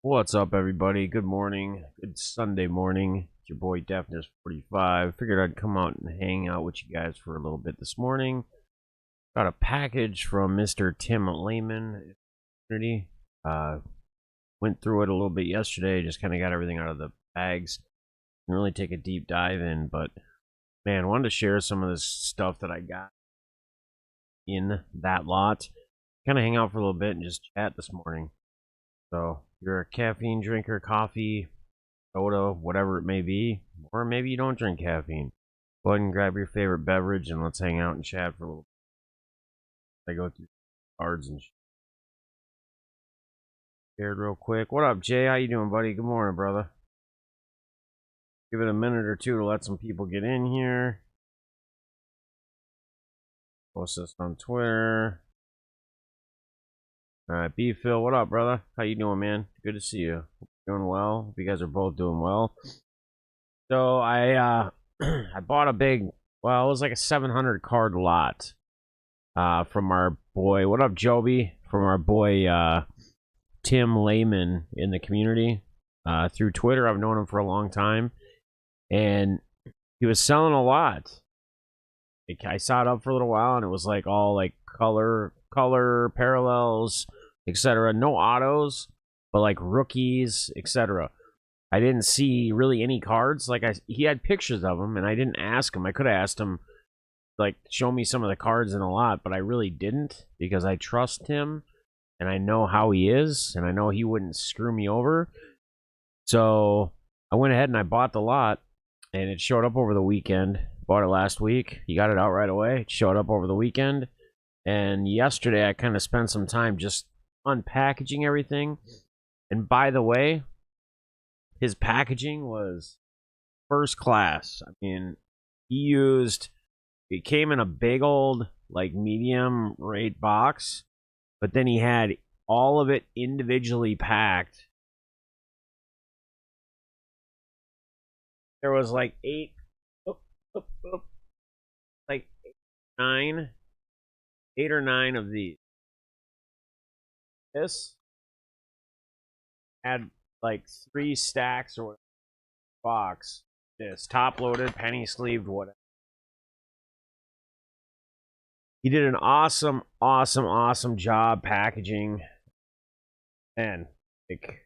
What's up, everybody? Good morning. Good Sunday morning. It's your boy D45. Figured I'd come out and hang out with you guys for a little bit this morning. Got a package from Mr. Tim Lehman. Uh, Went through it a little bit yesterday. Just kind of got everything out of the bags. Didn't really take a deep dive in, but man, wanted to share some of this stuff that I got in that lot. Kind of hang out for a little bit and just chat this morning. So, if you're a caffeine drinker, coffee, soda, whatever it may be, or maybe you don't drink caffeine, go ahead and grab your favorite beverage and let's hang out and chat for a little bit. I go through cards and shared real quick. What up, Jay? How you doing, buddy? Good morning, brother. Give it a minute or two to let some people get in here. Post this on Twitter. All right, B Phil, what up, brother? How you doing, man? Good to see you. Doing well. Hope you guys are both doing well. So I I bought a big, well, it was like a 700 card lot from our boy. What up, Joby? From our boy Tim Lehman in the community through Twitter. I've known him for a long time, and he was selling a lot. I saw it up for a little while, and it was like all like color parallels, etc. No autos, but like rookies, etc. I didn't see really any cards. Like he had pictures of them, and I didn't ask him. I could have asked him, like, show me some of the cards in a lot, but I really didn't because I trust him, and I know how he is, and I know he wouldn't screw me over. So I went ahead and I bought the lot, and it showed up over the weekend. Bought it last week. He got it out right away. It showed up over the weekend. And yesterday I kind of spent some time just unpackaging everything. And by the way, his packaging was first class. I mean, it came in a big old, like, medium rate box, but then he had all of it individually packed. There was like like 8 or 9 of these. This had like 3 stacks or whatever box. This top loaded, penny sleeved, whatever. He did an awesome job packaging. Man, like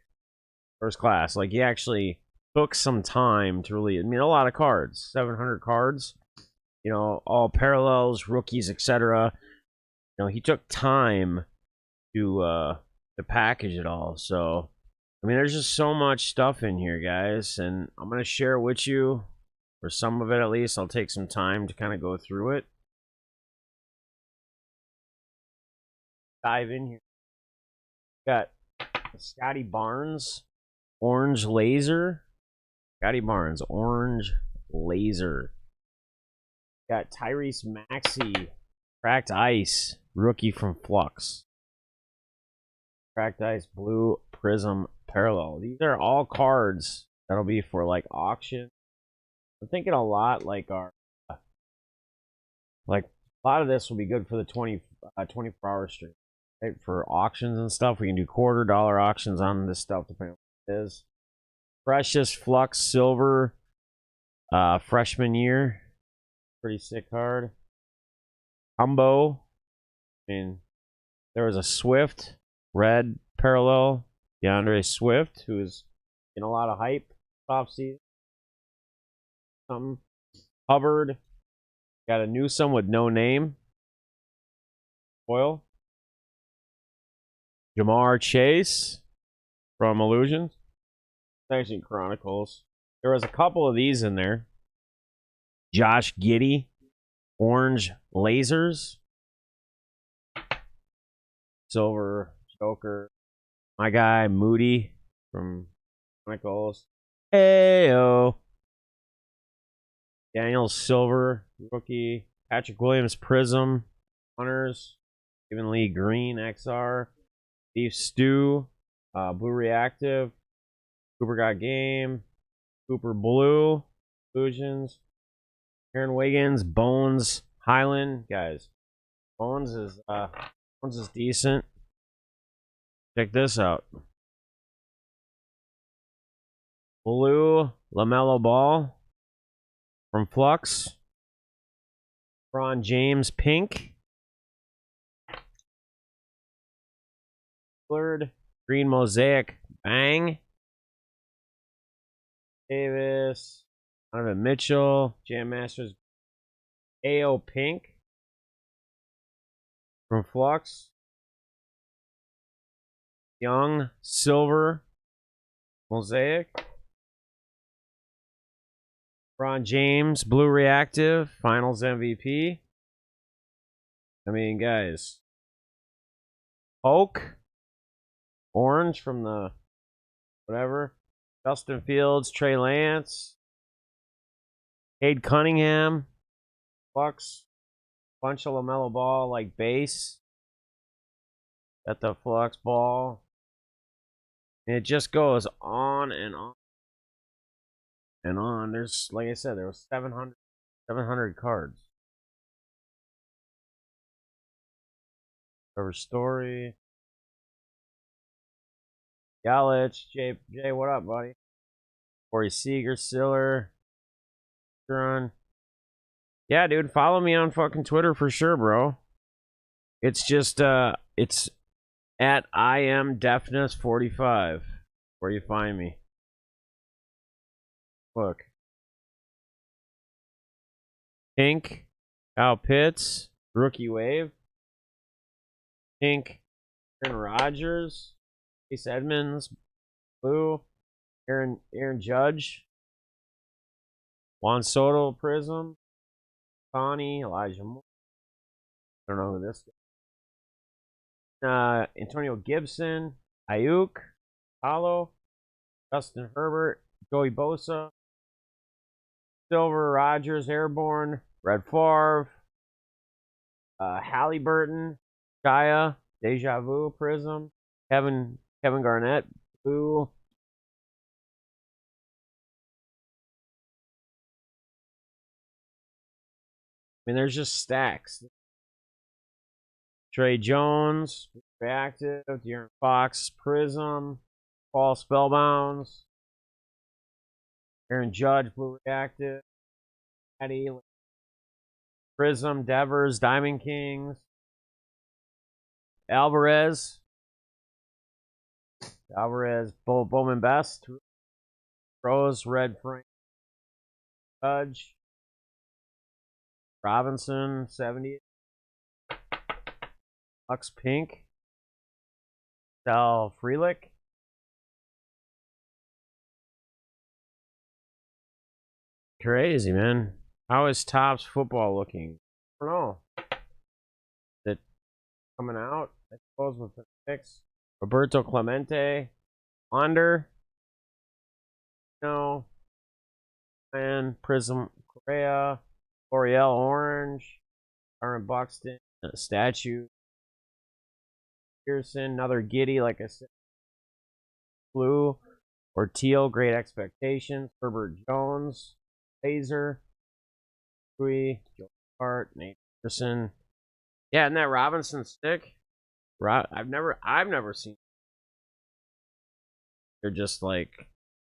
first class. Like he actually took some time to really, I mean, a lot of cards, 700 cards, all parallels, rookies, etc. He took time to package it all. So, I mean, there's just so much stuff in here, guys, and I'm gonna share it with you, or some of it at least. I'll take some time to kind of go through it. Dive in here. Got Scotty Barnes, orange laser. Scotty Barnes, orange laser. Got Tyrese Maxey, cracked ice, rookie from Flux. Cracked ice, blue prism parallel. These are all cards that'll be for like auction. I'm thinking a lot like a lot of this will be good for the 24-hour stream, right? For auctions and stuff, we can do $quarter auctions on this stuff depending on what it is. Precious Flux Silver, freshman year, pretty sick card. Humbo, I mean, there was a Swift red parallel, DeAndre Swift, who is in a lot of hype offseason. Hubbard, got a Newsome with no name. Foil. Jamar Chase from Illusions. Actually, Chronicles. There was a couple of these in there. Josh Giddey, orange lasers. Silver Joker. My guy Moody from Chronicles. Heyo. Daniel Silver, rookie. Patrick Williams, Prism. Hunters. Stephen Lee Green, XR. Beef Stew. Blue Reactive. Cooper Got Game. Cooper Blue. Illusions. Aaron Wiggins. Bones. Highland. Guys, Bones is decent. Check this out. Blue LaMelo Ball from Flux. LeBron James pink. Blurred green mosaic bang. Davis. Donovan Mitchell. Jam Masters. AO pink from Flux. Young silver mosaic. LeBron James blue reactive finals MVP. I mean, guys. Oak orange from the whatever. Justin Fields, Trey Lance, Cade Cunningham, Flux, bunch of LaMelo Ball like base. Got the Flux ball. And it just goes on and on and on. There's, like I said, there was 700 cards. Cover story. Yalich, Jay, what up, buddy? Corey Seager, Siller, Run. Yeah, dude, follow me on fucking Twitter for sure, bro. It's just it's at IamDeafness45 where you find me. Look. Pink, Kyle Pitts, rookie wave. Pink, Aaron Rodgers, Chase Edmonds, blue, Aaron Judge, Juan Soto Prism, Connie, Elijah Moore. I don't know who this is. Antonio Gibson, Ayuk, Hollow, Justin Herbert, Joey Bosa, Silver, Rogers, Airborne, Red Favre, Halliburton, Shia, Deja Vu, Prism, Kevin Garnett, Blue. I mean, there's just stacks. Trey Jones, Reactive, De'Aaron Fox, Prism, Paul Spellbounds, Aaron Judge, Blue Reactive, Eddie, Prism, Devers, Diamond Kings, Alvarez, Bowman Best, Rose, Red Frank, Judge, Robinson, 70, Lux Pink, Sal Freelick, crazy, man. How is Topps football looking? I don't know. Is it coming out? I suppose with the picks. Roberto Clemente, Wander, no, and Prism Correa, L'Oreal Orange, Aaron Buxton, statue, Pearson, another Giddy, like I said, blue or teal, Great Expectations, Herbert Jones, Laser, Joe Hart, Nate Pearson. Yeah, and that Robinson stick, I've never seen. They're just like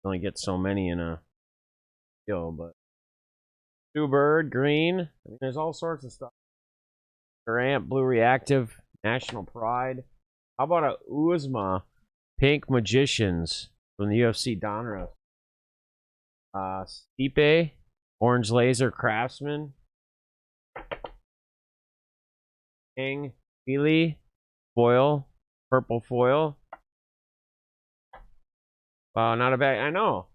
only get so many in a deal, but Two Bird, green. I mean, there's all sorts of stuff. Durant, blue reactive, National Pride. How about a Uzma, pink Magicians from the UFC Donruss? Stipe, orange laser Craftsman. King, Feely, foil, purple foil. Wow, not a bad. I know.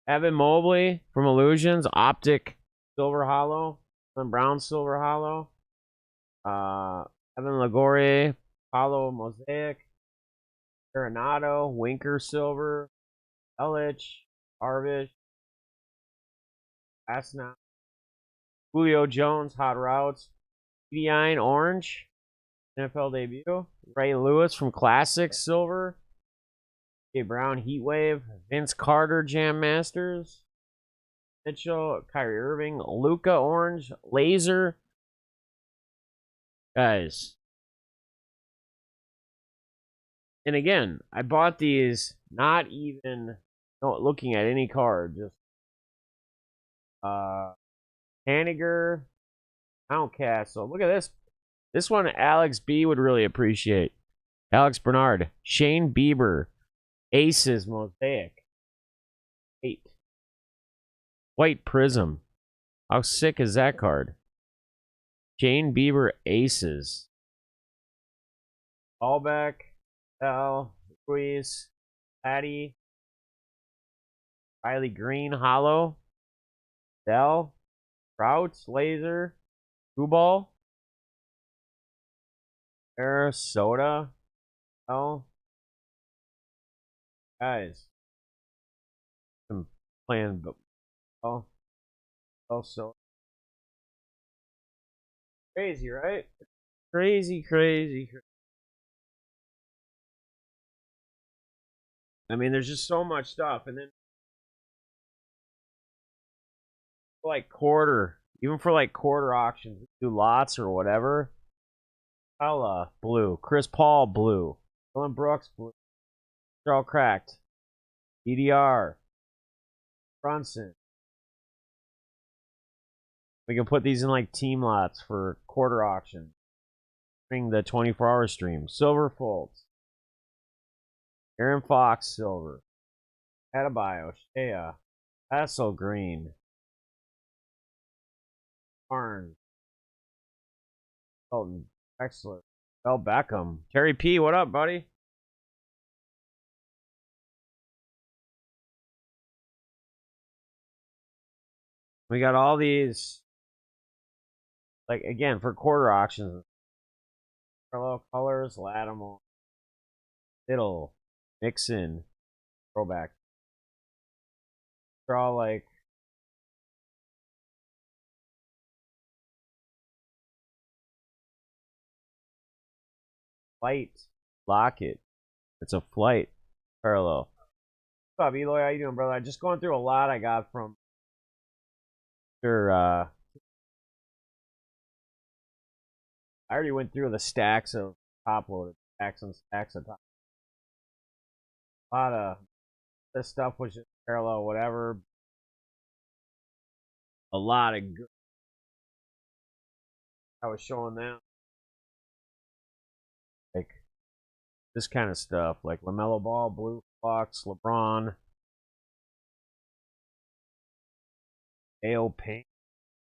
Evan Mobley from Illusions, Optic, Silver Hollow, Evan Brown, Silver Hollow. Evan Lagorie, Hollow Mosaic, Arenado, Winker Silver, Elich, Arvish, Asna, Julio Jones, Hot Routes, Edine Orange, NFL debut, Ray Lewis from Classic Silver, Jay Brown Heatwave, Vince Carter Jam Masters, Mitchell, Kyrie Irving, Luca Orange, Laser. Guys. And again, I bought these not even not looking at any card. Just Hanniger, Mountcastle. Look at this. This one Alex B would really appreciate. Alex Bernard, Shane Bieber, Aces Mosaic, 8. White Prism. How sick is that card? Shane Bieber, Aces. Allback, Al, Ruiz, Patty, Riley Green, Hollow, Dell, Crouch, Laser, Gooball, Sarasota. Oh, guys, I'm playing, but also crazy, right? Crazy. I mean, there's just so much stuff, and then like even for like quarter auctions, do lots or whatever. Ella blue, Chris Paul blue, Dylan Brooks blue, they're all cracked. EDR, Brunson. We can put these in like team lots for quarter auction. Bring the 24-hour stream. Silver Folds, Aaron Fox silver, Adebayo, Shea, Hassel green, Barnes, Colton, excellent. Bell Beckham, Terry P. What up, buddy? We got all these, like, again, for quarter auctions. Parallel colors, Latimer, Little, Nixon, throwback. They're all like flight, Lockett. It's a flight parallel. What's up, Eloy? How you doing, brother? I'm just going through a lot I got from your I already went through the stacks of top loaded stacks and stacks of top. A lot of this stuff was just parallel, whatever. A lot of good. I was showing them like this kind of stuff, like LaMelo Ball, Blue Fox, LeBron, AO Paint,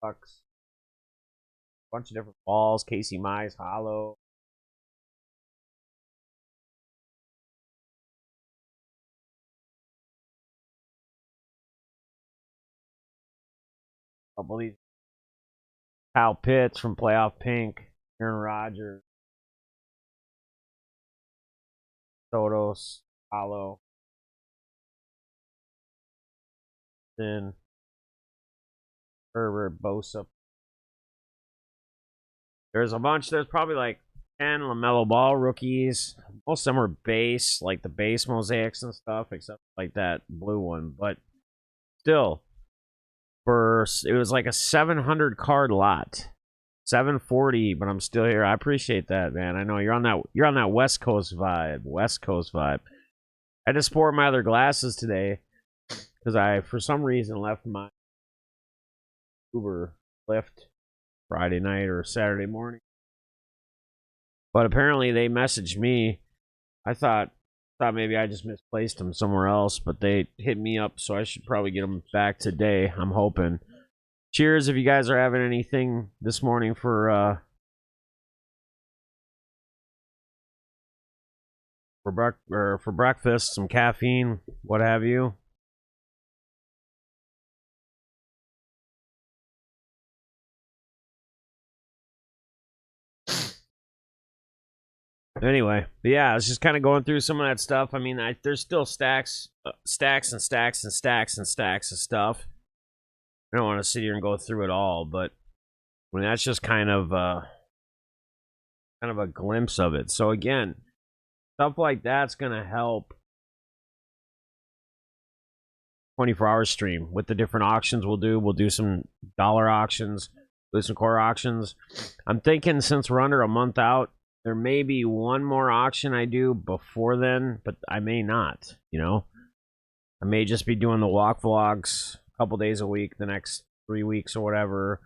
Bucks, bunch of different balls, Casey Mize, Hollow. I believe Kyle Pitts from Playoff Pink, Aaron Rodgers, Sotos, Hollow, then Herbert, Bosa. There's a bunch. There's probably like 10 LaMelo Ball rookies. Most of them are base, like the base mosaics and stuff, except like that blue one. But still, it was like a 700 card lot. 740, but I'm still here. I appreciate that, man. I know you're on that West Coast vibe. West Coast vibe. I had to sport my other glasses today because I, for some reason, left my Uber Lyft Friday night or Saturday morning. But apparently they messaged me. I thought maybe I just misplaced them somewhere else, but they hit me up, so I should probably get them back today. I'm hoping. Cheers if you guys are having anything this morning for breakfast, some caffeine, what have you. Anyway, yeah, I was just kind of going through some of that stuff. I mean, there's still stacks and stacks and stacks and stacks of stuff. I don't want to sit here and go through it all, but I mean, that's just kind of a glimpse of it. So again, stuff like that's gonna help 24-hour stream with the different auctions we'll do. We'll do some dollar auctions, do some core auctions. I'm thinking since we're under a month out, there may be one more auction I do before then, but I may not, you know. I may just be doing the walk vlogs a couple days a week, the next 3 weeks or whatever.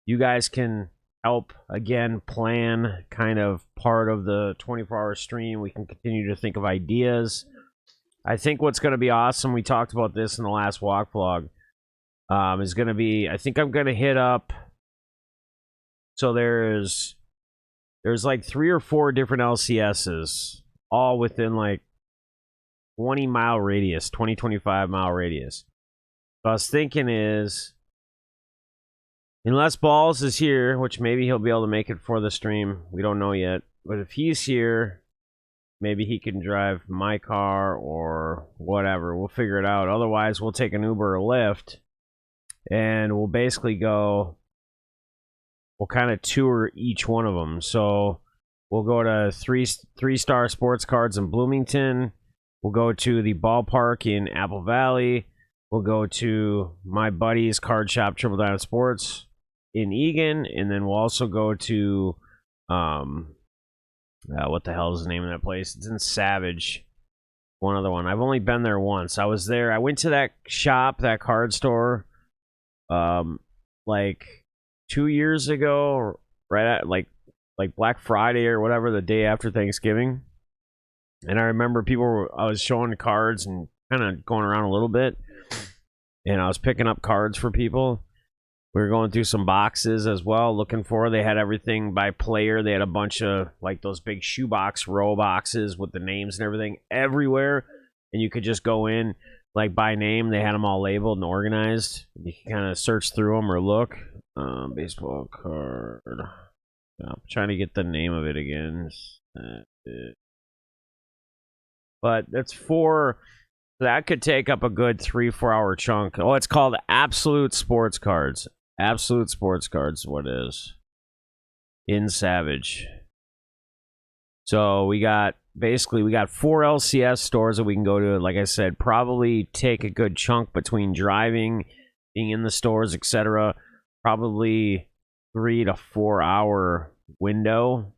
You guys can help, again, plan kind of part of the 24-hour stream. We can continue to think of ideas. I think what's going to be awesome, we talked about this in the last walk vlog, is going to be, I think I'm going to hit up, so there's like 3 or 4 different LCSs, all within like 20-mile radius, 25-mile radius. So I was thinking is, unless Balls is here, which maybe he'll be able to make it for the stream, we don't know yet, but if he's here, maybe he can drive my car or whatever. We'll figure it out. Otherwise, we'll take an Uber or Lyft, and we'll basically go, we'll kind of tour each one of them. So we'll go to three-star sports cards in Bloomington. We'll go to the ballpark in Apple Valley. We'll go to my buddy's card shop, Triple Diamond Sports, in Eagan. And then we'll also go to, what the hell is the name of that place? It's in Savage. One other one. I've only been there once. I was there. I went to that shop, that card store, like 2 years ago, right at like Black Friday or whatever, the day after Thanksgiving. And I remember I was showing cards and kind of going around a little bit, and I was picking up cards for people. We were going through some boxes as well, looking for, they had everything by player. They had a bunch of like those big shoebox row boxes with the names and everything everywhere, and you could just go in like by name. They had them all labeled and organized. You can kind of search through them or look. Baseball card. I'm trying to get the name of it again. But that's 4. That could take up a good 3-4 hour chunk. Oh, it's called Absolute Sports Cards. Absolute Sports Cards is what it is. In Savage. So we got 4 LCS stores that we can go to. Like I said, probably take a good chunk between driving, being in the stores, etc. Probably 3 to 4 hour window.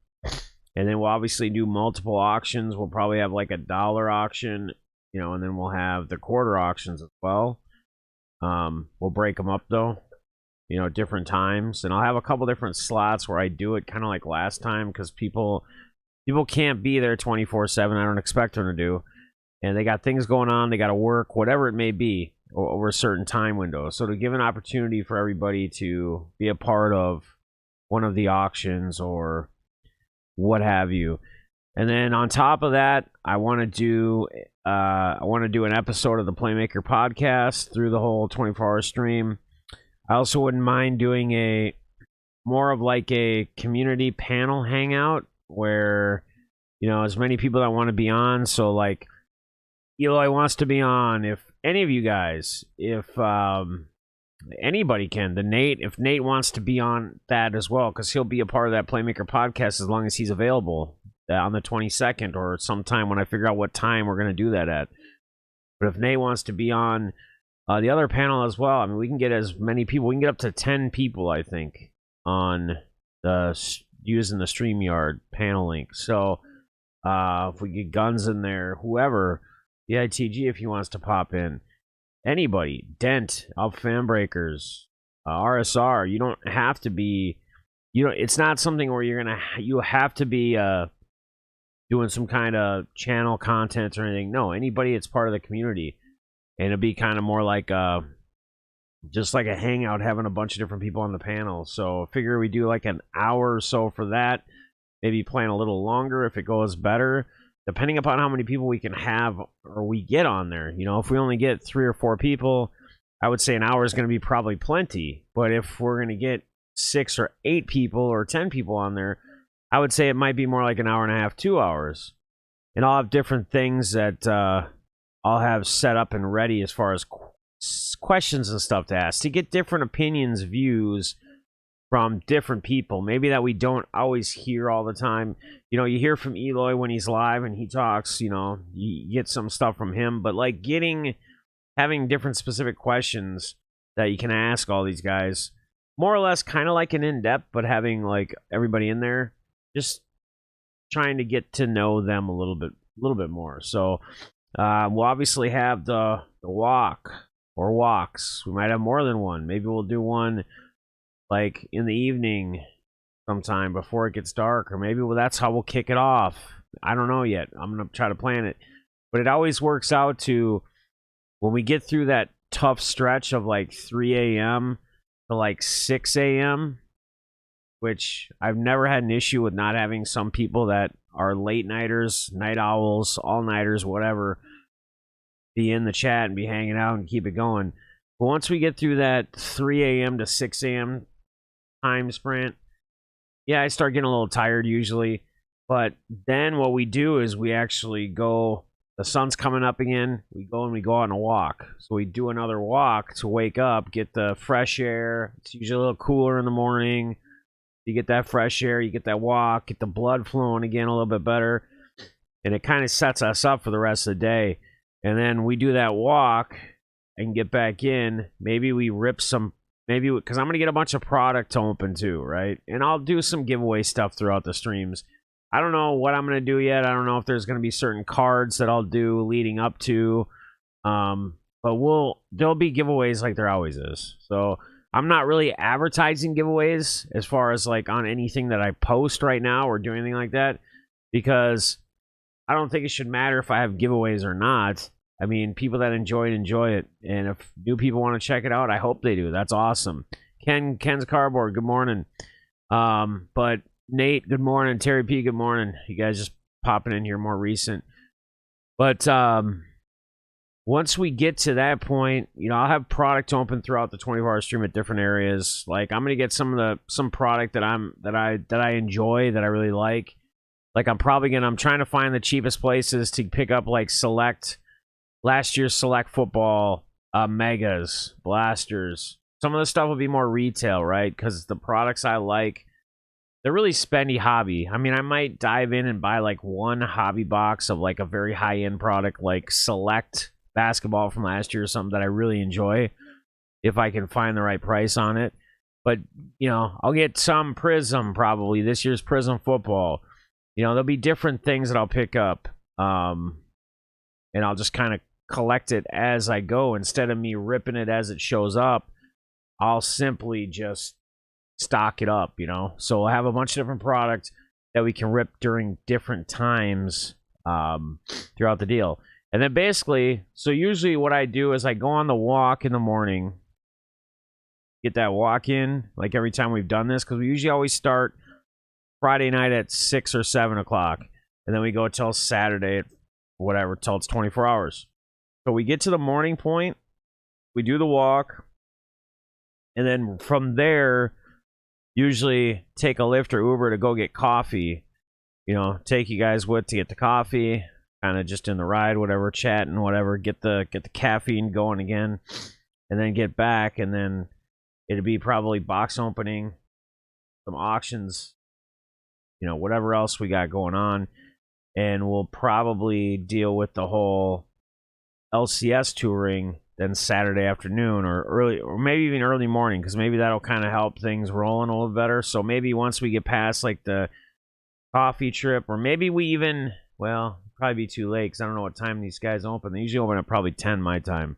And then we'll obviously do multiple auctions. We'll probably have like a dollar auction, and then we'll have the quarter auctions as well. We'll break them up though, different times. And I'll have a couple different slots where I do it kind of like last time, because people can't be there 24/7. I don't expect them to do. And they got things going on. They got to work, whatever it may be, over a certain time window. So to give an opportunity for everybody to be a part of one of the auctions or what have you. And then on top of that, I want to do an episode of the Playmaker podcast through the whole 24-hour stream. I also wouldn't mind doing a more of like a community panel hangout where, as many people that want to be on. So like Eloy wants to be on. If any of you guys, if anybody can, if Nate wants to be on that as well, because he'll be a part of that Playmaker podcast as long as he's available on the 22nd or sometime when I figure out what time we're going to do that at. But if Nate wants to be on the other panel as well, I mean, we can get as many people. We can get up to 10 people, I think, on using the StreamYard panel link. So if we get Guns in there, whoever, the ITG, if he wants to pop in, anybody, Dent, Up Fan Breakers, RSR, you don't have to be, it's not something where you have to be doing some kind of channel content or anything. No, anybody that's part of the community. And it'd be kind of more like just like a hangout, having a bunch of different people on the panel. So I figure we do like an hour or so for that. Maybe plan a little longer if it goes better, depending upon how many people we can have or we get on there. If we only get 3 or 4 people, I would say an hour is going to be probably plenty. But if we're going to get 6 or 8 people or 10 people on there, I would say it might be more like an hour and a half, 2 hours. And I'll have different things that I'll have set up and ready as far as questions and stuff to ask, to get different opinions, views from different people, maybe that we don't always hear all the time. You hear from Eloy when he's live and he talks, you get some stuff from him, but like having different specific questions that you can ask all these guys, more or less kind of like an in-depth, but having like everybody in there, just trying to get to know them a little bit more. So We'll obviously have the walk or walks. We might have more than one. Maybe we'll do one like in the evening sometime before it gets dark, or maybe that's how we'll kick it off. I don't know yet. I'm going to try to plan it. But it always works out to when we get through that tough stretch of like 3 a.m. to like 6 a.m., which I've never had an issue with not having some people that are late nighters, night owls, all nighters, whatever, be in the chat and be hanging out and keep it going. But once we get through that 3 a.m. to 6 a.m. time sprint, yeah, I start getting a little tired usually. But then what we do is we actually go, the sun's coming up again, we go and we go on a walk. So we do another walk to wake up, get the fresh air. It's usually a little cooler in the morning. You get that fresh air, you get that walk, get the blood flowing again a little bit better. And it kind of sets us up for the rest of the day. And then we do that walk and get back in. Maybe we rip some, maybe, because I'm going to get a bunch of product to open too, right? And I'll do some giveaway stuff throughout the streams. I don't know what I'm going to do yet. I don't know if there's going to be certain cards that I'll do leading up to. But there'll be giveaways like there always is. So I'm not really advertising giveaways as far as like on anything that I post right now or do anything like that, because I don't think it should matter if I have giveaways or not. I mean, people that enjoy it. And if new people want to check it out, I hope they do. That's awesome. Ken's Cardboard, good morning. But Nate, good morning. Terry P, good morning. You guys just popping in here more recent. But once we get to that point, you know, I'll have product open throughout the 24-hour stream at different areas. Like I'm gonna get some product that I enjoy, that I really like. Like I'm trying to find the cheapest places to pick up like last year's select football, megas, blasters. Some of the stuff will be more retail, right? Because the products I like, they're really spendy hobby. I mean, I might dive in and buy like one hobby box of like a very high-end product, like select basketball from last year or something that I really enjoy, if I can find the right price on it. But, you know, I'll get some Prism, probably this year's Prism football. You know, there'll be different things that I'll pick up, and I'll just kind of collect it as I go. Instead of me ripping it as it shows up, I'll simply just stock it up, you know. So we'll have a bunch of different products that we can rip during different times throughout the deal. And then basically, so usually what I do is I go on the walk in the morning, get that walk in, like every time we've done this, because we usually always start Friday night at 6 or 7 o'clock, and then we go till Saturday at whatever, till it's 24 hours. So we get to the morning point, we do the walk, and then from there, usually take a Lyft or Uber to go get coffee. You know, take you guys with to get the coffee, kind of just in the ride, whatever, chatting, whatever, get the caffeine going again, and then get back, and then it'd be probably box opening, some auctions, you know, whatever else we got going on, and we'll probably deal with the whole LCS touring then Saturday afternoon or early, or maybe even early morning, because maybe that'll kind of help things rolling a little better. So maybe once we get past like the coffee trip, or maybe we even, well, probably be too late because I don't know what time these guys open. They usually open at probably 10 my time.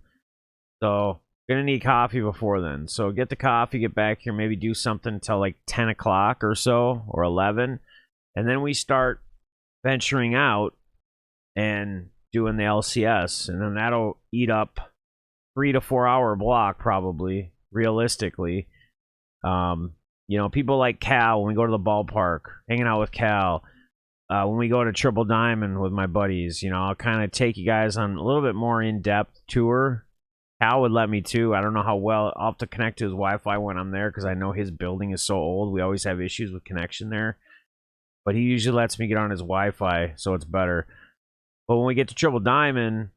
So gonna need coffee before then. So get the coffee, get back here, maybe do something until like 10 o'clock or so, or 11. And then we start venturing out and doing the LCS. And then that'll eat up 3 to 4 hour block probably, realistically. You know, people like Cal, when we go to the ballpark, hanging out with Cal. When we go to Triple Diamond with my buddies, you know, I'll kind of take you guys on a little bit more in-depth tour. Cal would let me too. I don't know how well. I'll have to connect to his Wi-Fi when I'm there, because I know his building is so old. We always have issues with connection there. But he usually lets me get on his Wi-Fi, so it's better. But when we get to Triple Diamond,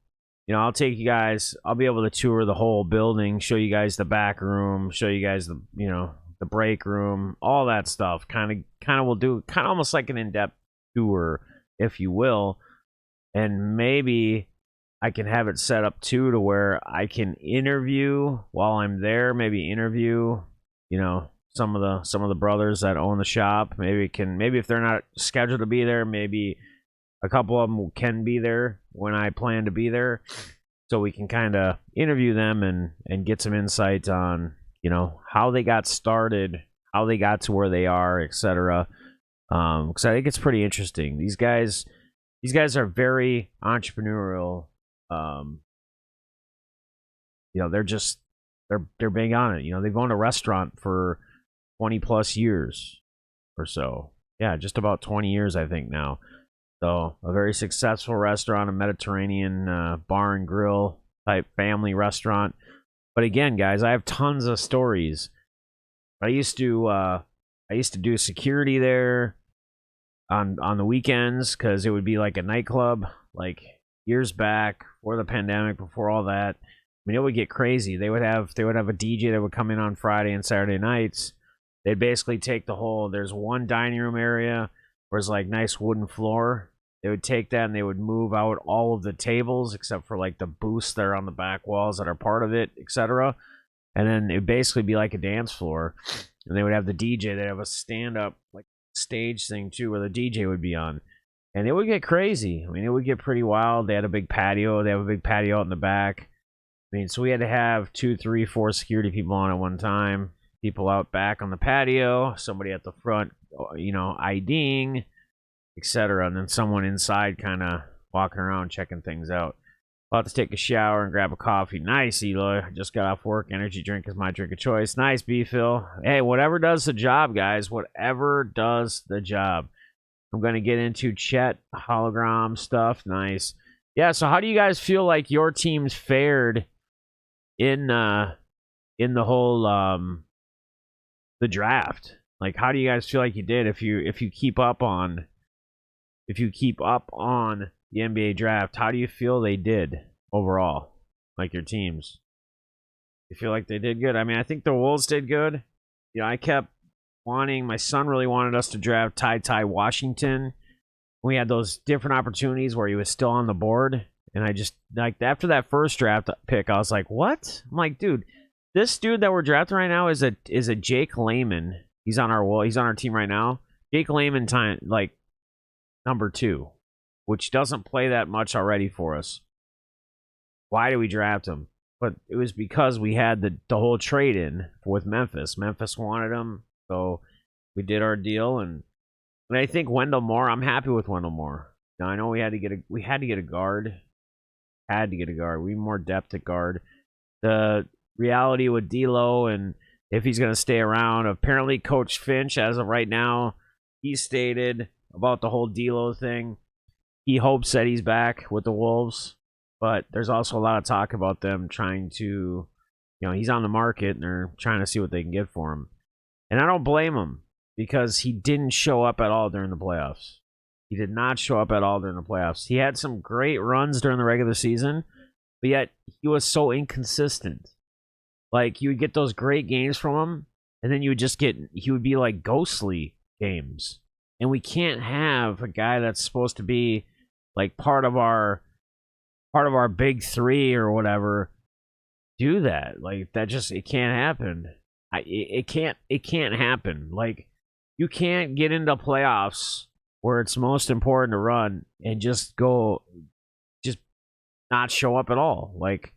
you know, I'll take you guys. I'll be able to tour the whole building, show you guys the back room, show you guys the, you know, the break room, all that stuff. Kind of will do kind of almost like an in-depth tour, if you will. And maybe I can have it set up too to where I can interview while I'm there. Maybe interview, you know, some of the brothers that own the shop. Maybe if they're not scheduled to be there, maybe a couple of them can be there. when I plan to be there, so we can kind of interview them and get some insight on, you know, how they got started, how they got to where they are, etc. Because I think it's pretty interesting. These guys are very entrepreneurial. You know, they're big on it. You know, they've owned a restaurant for 20 plus years or so. Yeah, just about 20 years, I think now. So a very successful restaurant, a Mediterranean bar and grill type family restaurant. But again, guys, I have tons of stories. I used to do security there on the weekends because it would be like a nightclub, like years back before the pandemic, before all that. I mean, it would get crazy. They would have a DJ that would come in on Friday and Saturday nights. They'd basically take the whole. There's one dining room area where it's like nice wooden floor. They would take that and they would move out all of the tables except for like the booths that are on the back walls that are part of it, etc. And then it'd basically be like a dance floor. And they would have the DJ. They'd have a stand-up like stage thing too, where the DJ would be on. And it would get crazy. I mean, it would get pretty wild. They had a big patio. They have a big patio out in the back. I mean, so we had to have 2, 3, 4 security people on at one time. People out back on the patio. Somebody at the front, you know, IDing, etc. And then someone inside kind of walking around checking things out. About to take a shower and grab a coffee. Nice, Eloy. Just got off work. Energy drink is my drink of choice. Nice, B-Phil. Hey, whatever does the job, guys. Whatever does the job. I'm going to get into Chet hologram stuff. Nice. Yeah, so how do you guys feel like your team's fared in the whole the draft? Like, how do you guys feel like you did if you keep up on the NBA draft? How do you feel they did overall? Like your teams, you feel like they did good? I mean, I think the Wolves did good. You know, I kept wanting. My son really wanted us to draft Ty Washington. We had those different opportunities where he was still on the board, and I just like after that first draft pick, I was like, "What?" I'm like, "Dude, this dude that we're drafting right now is a Jake Layman. He's on our team right now. Jake Layman, time like number 2, which doesn't play that much already for us. Why do we draft him? But it was because we had the whole trade in with Memphis. Memphis wanted him, so we did our deal. And I think Wendell Moore. I'm happy with Wendell Moore. Now I know we had to get a guard. We need more depth at guard. The reality with D'Lo and if he's going to stay around. Apparently, Coach Finch, as of right now, he stated about the whole D'Lo thing. He hopes that he's back with the Wolves, but there's also a lot of talk about them trying to, you know, he's on the market and they're trying to see what they can get for him. And I don't blame him because he didn't show up at all during the playoffs. He did not show up at all during the playoffs. He had some great runs during the regular season, but yet he was so inconsistent. Like, you would get those great games from him, and then he would be like ghostly games. And we can't have a guy that's supposed to be like part of our big 3 or whatever do that. Like, that just, it can't happen. It can't happen. Like, you can't get into playoffs where it's most important to run and just not show up at all. Like,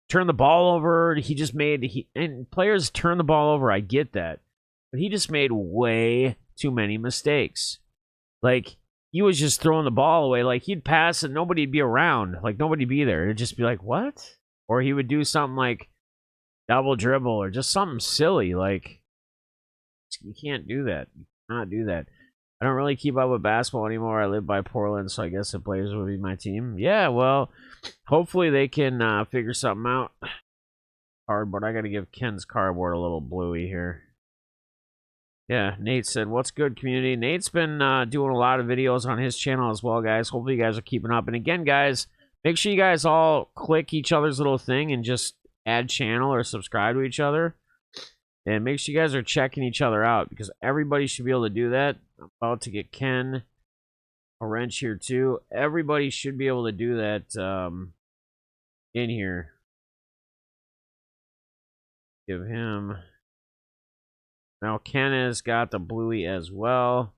turn the ball over. And players turn the ball over. I get that. But he just made way too many mistakes. Like, he was just throwing the ball away. Like, he'd pass and nobody'd be around. Like, nobody'd be there. It'd just be like, what? Or he would do something like double dribble or just something silly. Like, you can't do that. You cannot do that. I don't really keep up with basketball anymore. I live by Portland, so I guess the Blazers would be my team. Yeah, well, hopefully they can figure something out. Cardboard. I got to give Ken's cardboard a little bluey here. Yeah, Nate said, what's good, community? Nate's been doing a lot of videos on his channel as well, guys. Hopefully you guys are keeping up. And again, guys, make sure you guys all click each other's little thing and just add channel or subscribe to each other. And make sure you guys are checking each other out because everybody should be able to do that. I'm about to get Ken a wrench here too. Everybody should be able to do that in here. Give him. Now Ken has got the bluey as well.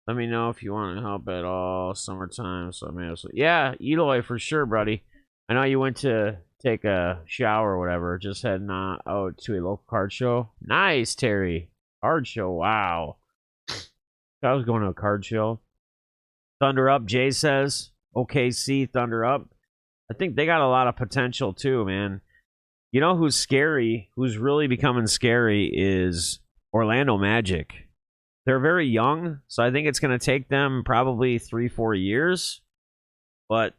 Let me know if you want to help at all. Summertime, so I mean, yeah, Eloy for sure, buddy. I know you went to take a shower or whatever. Just heading out to a local card show. Nice, Terry. Card show. Wow. I was going to a card show. Thunder Up, Jay says. OKC, Thunder Up. I think they got a lot of potential too, man. You know who's scary? Who's really becoming scary is Orlando Magic. They're very young, so I think it's going to take them probably 3-4 years. But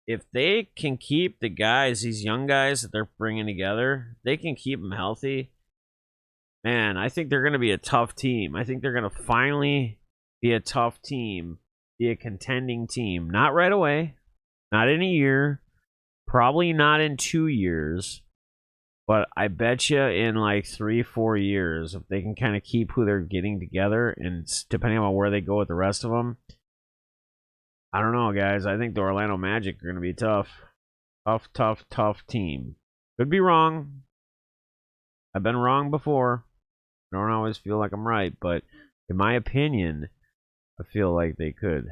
if they can keep the guys, these young guys that they're bringing together, they can keep them healthy. Man, I think they're going to be a tough team. I think they're going to finally be a tough team, be a contending team. Not right away, not in a year, probably not in 2 years. But I bet you in like 3-4 years, if they can kind of keep who they're getting together, and depending on where they go with the rest of them, I don't know, guys. I think the Orlando Magic are going to be tough. Tough team. Could be wrong. I've been wrong before. I don't always feel like I'm right, but in my opinion, I feel like they could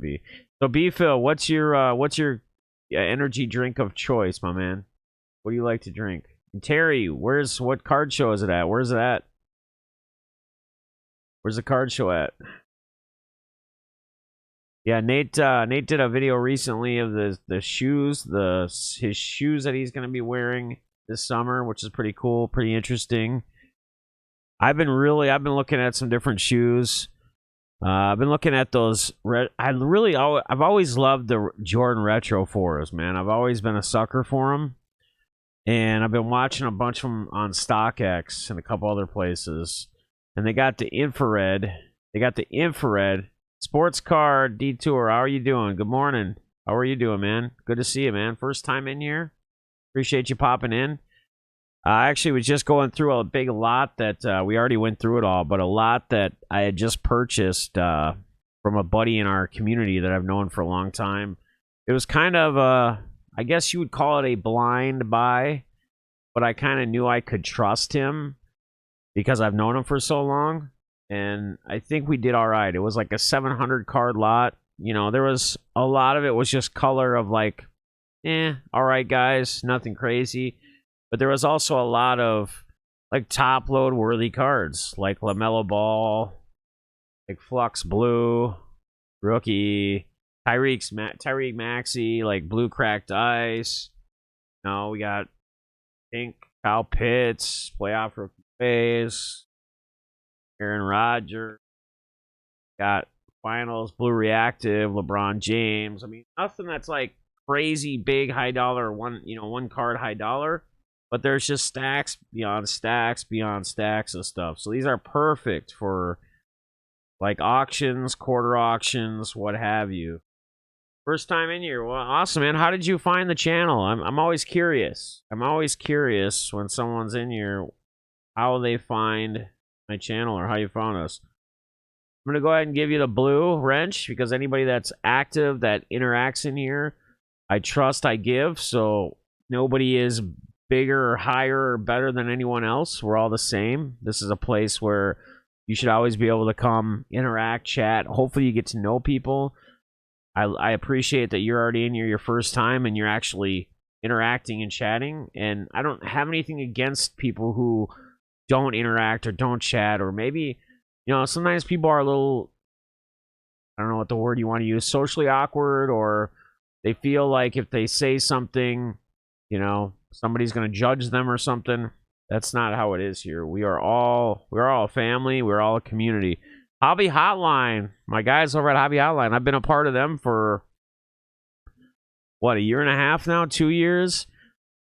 be. So, B-Phil, what's your energy drink of choice, my man? What do you like to drink? And Terry, what card show is it at? Where's it at? Where's the card show at? Yeah, Nate did a video recently of the shoes, his shoes that he's going to be wearing this summer, which is pretty cool, pretty interesting. I've been looking at some different shoes. I've been looking at those. I've always loved the Jordan Retro 4s, man. I've always been a sucker for them. And I've been watching a bunch of them on StockX and a couple other places. And they got the infrared. Sports Car Detour. How are you doing? Good morning. How are you doing, man? Good to see you, man. First time in here. Appreciate you popping in. I actually was just going through a big lot that we already went through it all, but a lot that I had just purchased from a buddy in our community that I've known for a long time. It was kind of I guess you would call it a blind buy, but I kind of knew I could trust him because I've known him for so long, and I think we did all right. It was like a 700 card lot. You know, there was a lot of it was just color of like, all right, guys, nothing crazy. But there was also a lot of like top load worthy cards, like LaMelo Ball, like Flux Blue, Rookie, Tyreek Maxey, like Blue Cracked Ice. No, we got Pink, Kyle Pitts, Playoff Rookie Phase, Aaron Rodgers. Got Finals, Blue Reactive, LeBron James. I mean, nothing that's like crazy big high dollar, one card high dollar. But there's just stacks beyond stacks of stuff. So these are perfect for like auctions, quarter auctions, what have you. First time in here. Well, awesome, man. How did you find the channel? I'm always curious. I'm always curious when someone's in here how they find my channel or how you found us. I'm going to go ahead and give you the blue wrench because anybody that's active, that interacts in here, I trust, I give. So nobody is bigger or higher or better than anyone else. We're all the same. This is a place where you should always be able to come, interact, chat. Hopefully you get to know people. I appreciate that you're already in here your first time and you're actually interacting and chatting. And I don't have anything against people who don't interact or don't chat, or maybe, sometimes people are a little, I don't know what the word you want to use, socially awkward, or they feel like if they say something, somebody's going to judge them or something. That's not how it is here. We're all a family. We're all a community. Hobby Hotline. My guys over at Hobby Hotline. I've been a part of them for, a year and a half now? 2 years?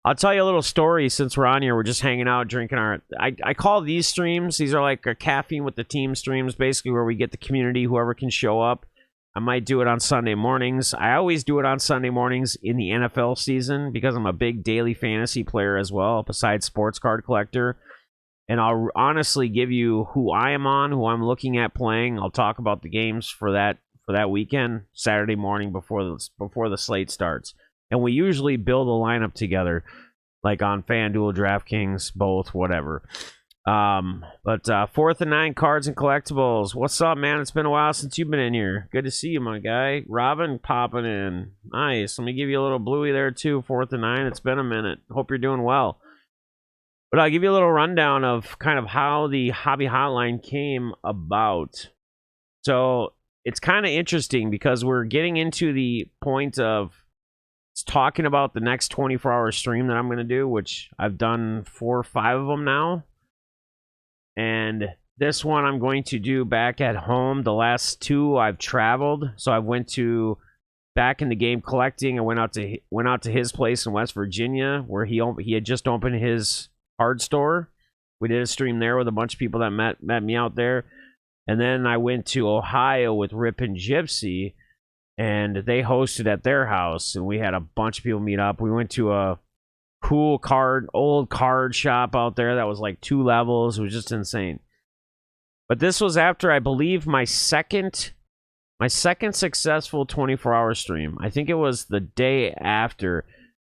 I'll tell you a little story since we're on here. We're just hanging out, drinking our... I call these streams, these are like a Caffeine with the Team streams, basically where we get the community, whoever can show up. I might do it on Sunday mornings. I always do it on Sunday mornings in the NFL season because I'm a big daily fantasy player as well, besides sports card collector. And I'll honestly give you who I am on, who I'm looking at playing. I'll talk about the games for that weekend, Saturday morning before the slate starts. And we usually build a lineup together, like on FanDuel, DraftKings, both, whatever. But 4th and 9 cards and collectibles. What's up, man? It's been a while since you've been in here. Good to see you, my guy. Robin popping in. Nice. Let me give you a little bluey there, too. 4th and 9. It's been a minute. Hope you're doing well. But I'll give you a little rundown of kind of how the Hobby Hotline came about. So it's kind of interesting because we're getting into the point of talking about the next 24-hour stream that I'm going to do, which I've done 4 or 5 of them now. And this one I'm going to do back at home. The last 2 I've traveled. So I went to back in the game collecting. I went out to his place in West Virginia where he had just opened his card store. We did a stream there with a bunch of people that met me out there. And then I went to Ohio with Rip and Gypsy, and they hosted at their house, and we had a bunch of people meet up. We went to a cool old card shop out there that was like 2 levels. It was just insane. But this was after, I believe, my second successful 24-hour stream. I think it was the day after.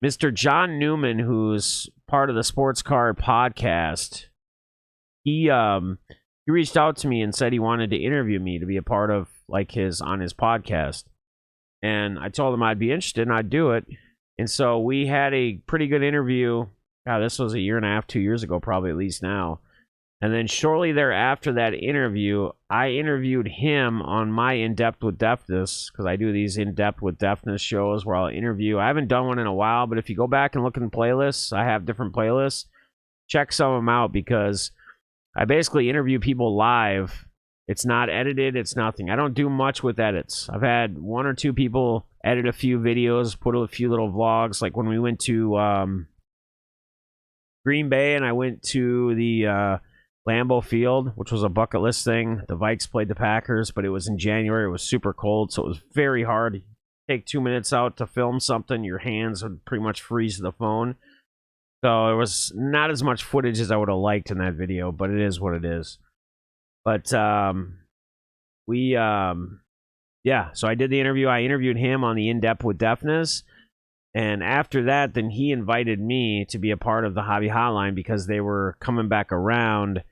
Mr. John Newman, who's part of the Sports Card podcast, he reached out to me and said he wanted to interview me to be a part of on his podcast. And I told him I'd be interested and I'd do it. And so we had a pretty good interview. God, this was 1.5 years, 2 years ago, probably at least now. And then shortly thereafter that interview, I interviewed him on my In Depth with Deafness, because I do these In Depth with Deafness shows where I'll interview. I haven't done one in a while, but if you go back and look in the playlists, I have different playlists. Check some of them out because I basically interview people live. It's not edited. It's nothing. I don't do much with edits. I've had 1 or 2 people edit a few videos, put a few little vlogs. Like when we went to Green Bay and I went to the Lambeau Field, which was a bucket list thing. The Vikes played the Packers, but it was in January. It was super cold, so it was very hard. Take 2 minutes out to film something, your hands would pretty much freeze the phone. So it was not as much footage as I would have liked in that video, but it is what it is. But so I did the interview. I interviewed him on the In Depth with Deafness. And after that, then he invited me to be a part of the Hobby Hotline because they were coming back around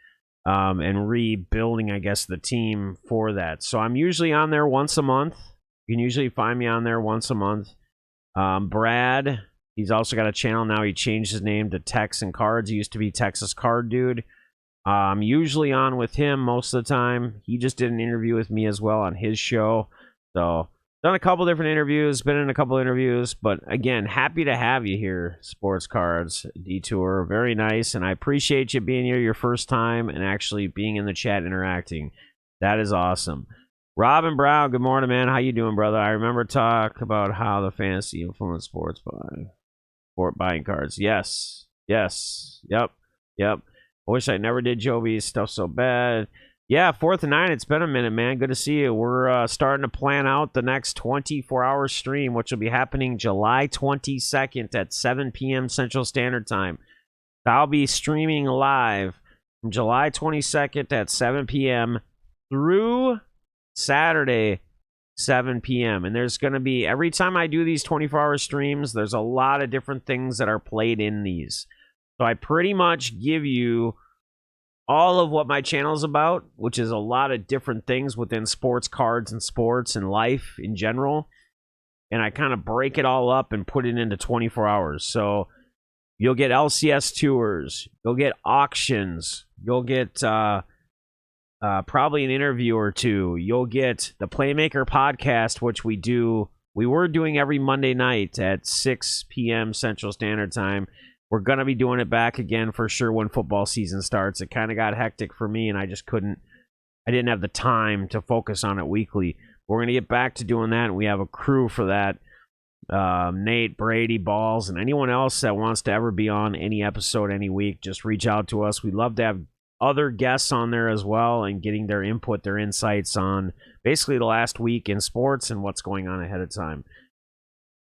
and rebuilding, I guess, the team for that. So I'm usually on there once a month. You can usually find me on there once a month. Brad, he's also got a channel now. He changed his name to Tex and Cards. He used to be Texas Card Dude. I'm usually on with him most of the time. He just did an interview with me as well on his show. So done a couple different interviews, been in a couple interviews, but again, happy to have you here, Sports Cards Detour. Very nice, and I appreciate you being here your first time and actually being in the chat interacting. That is awesome. Robin Brown, good morning, man. How you doing, brother? I remember talk about how the fantasy influenced sports buying cards. Yes. Yep. I wish I never did Joby's stuff so bad. Yeah, 4th and 9. It's been a minute, man. Good to see you. We're starting to plan out the next 24-hour stream, which will be happening July 22nd at 7 p.m. Central Standard Time. I'll be streaming live from July 22nd at 7 p.m. through Saturday, 7 p.m. And there's going to be, every time I do these 24-hour streams, there's a lot of different things that are played in these. So I pretty much give you all of what my channel is about, which is a lot of different things within sports cards and sports and life in general. And I kind of break it all up and put it into 24 hours. So you'll get LCS tours, you'll get auctions, you'll get probably an interview or two. You'll get the Playmaker podcast, which we were doing every Monday night at 6 p.m. Central Standard Time. We're going to be doing it back again for sure when football season starts. It kind of got hectic for me, and I didn't have the time to focus on it weekly. We're going to get back to doing that, and we have a crew for that. Nate, Brady, Balls, and anyone else that wants to ever be on any episode any week, just reach out to us. We'd love to have other guests on there as well and getting their input, their insights on basically the last week in sports and what's going on ahead of time.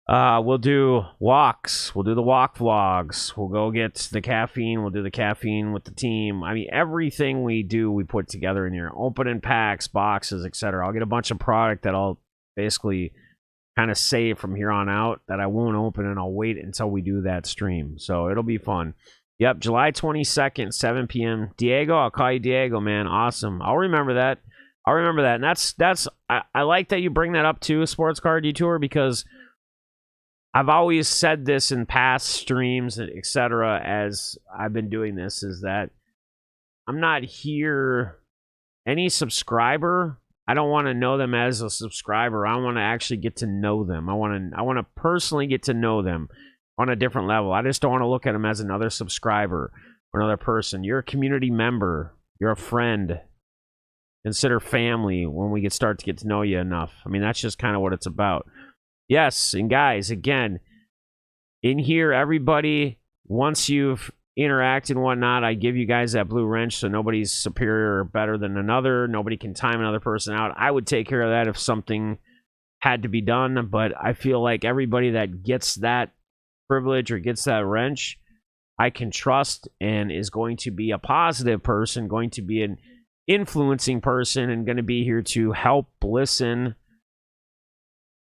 We'll do walks. We'll do the walk vlogs. We'll go get the caffeine. We'll do the caffeine with the team. I mean, everything we do, we put together in here. Opening packs, boxes, etc. I'll get a bunch of product that I'll basically kind of save from here on out that I won't open, and I'll wait until we do that stream. So it'll be fun. Yep, July 22nd, 7 p.m. Diego, I'll call you Diego, man. Awesome. I'll remember that. I'll remember that. And I like that you bring that up too, Sports Car Detour, because I've always said this in past streams, etc., as I've been doing this, is that I'm not here. Any subscriber, I don't want to know them as a subscriber. I want to actually get to know them. I want to personally get to know them on a different level. I just don't want to look at them as another subscriber or another person. You're a community member. You're a friend. Consider family when we start to get to know you enough. I mean, that's just kind of what it's about. Yes, and guys, again, in here, everybody, once you've interacted and whatnot, I give you guys that blue wrench so nobody's superior or better than another. Nobody can time another person out. I would take care of that if something had to be done, but I feel like everybody that gets that privilege or gets that wrench, I can trust and is going to be a positive person, going to be an influencing person, and going to be here to help, listen,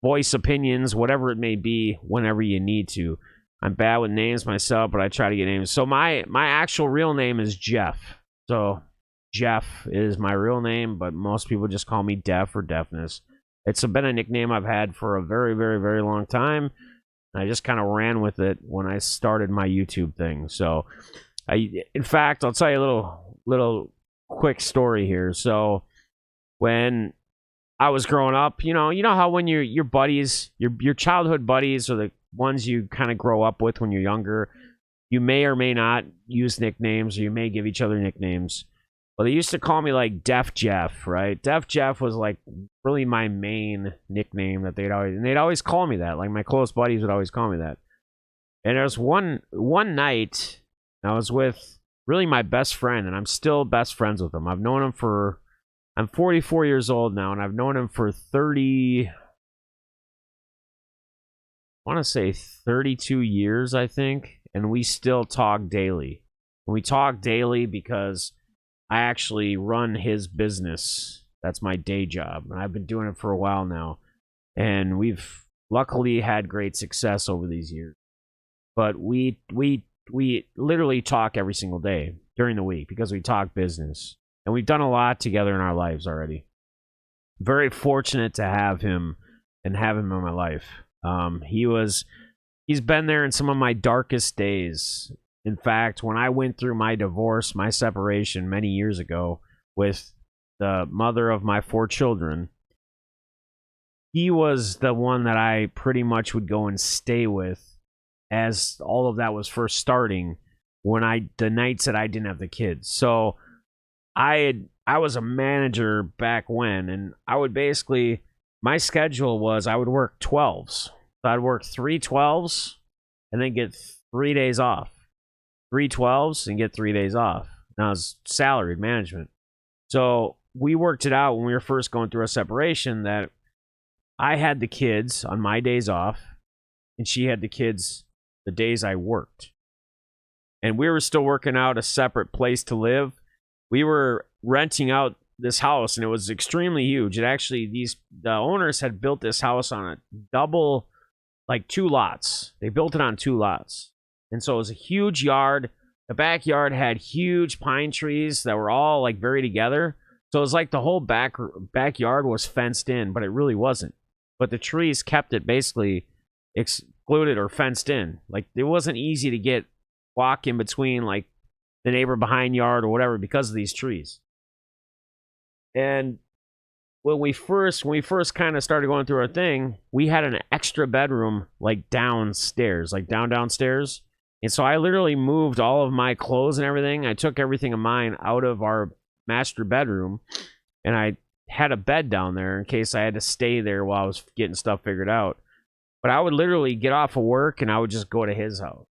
voice opinions, whatever it may be, whenever you need to. I'm bad with names myself, but I try to get names. So my actual real name is Jeff. So Jeff is my real name, but most people just call me Def or Deafness. It's been a nickname I've had for a very, very, very long time. I just kind of ran with it when I started my YouTube thing. So, in fact, I'll tell you a little quick story here. So, when I was growing up, you know how when your buddies, your childhood buddies, or the ones you kind of grow up with when you're younger, you may or may not use nicknames, or you may give each other nicknames. Well, they used to call me like Def Jeff, right? Def Jeff was like really my main nickname that they'd always call me that. Like my close buddies would always call me that. And there was one night I was with really my best friend, and I'm still best friends with him. I'm 44 years old now, and I've known him for 32 years, I think. And we still talk daily. And we talk daily because I actually run his business. That's my day job, and I've been doing it for a while now. And we've luckily had great success over these years. But we literally talk every single day during the week because we talk business. And we've done a lot together in our lives already. Very fortunate to have him and have him in my life. He's been there in some of my darkest days. In fact, when I went through my divorce, my separation many years ago with the mother of my 4 children, he was the one that I pretty much would go and stay with as all of that was first starting, the nights that I didn't have the kids. So I was a manager back when, and I would basically, my schedule was I would work 12s. So I'd work 3 12s and then get 3 days off. 3 12s and get 3 days off. Now it's salaried management. So we worked it out when we were first going through our separation that I had the kids on my days off, and she had the kids the days I worked. And we were still working out a separate place to live. We were renting out this house, and it was extremely huge. It actually, the owners had built this house on a double, like 2 lots. They built it on 2 lots. And so it was a huge yard. The backyard had huge pine trees that were all like very together. So it was like the whole backyard was fenced in, but it really wasn't. But the trees kept it basically excluded or fenced in. Like it wasn't easy to walk in between like the neighbor behind yard or whatever because of these trees. And when we first kind of started going through our thing, we had an extra bedroom like downstairs, like downstairs. And so I literally moved all of my clothes and everything. I took everything of mine out of our master bedroom, and I had a bed down there in case I had to stay there while I was getting stuff figured out. But I would literally get off of work and I would just go to his house.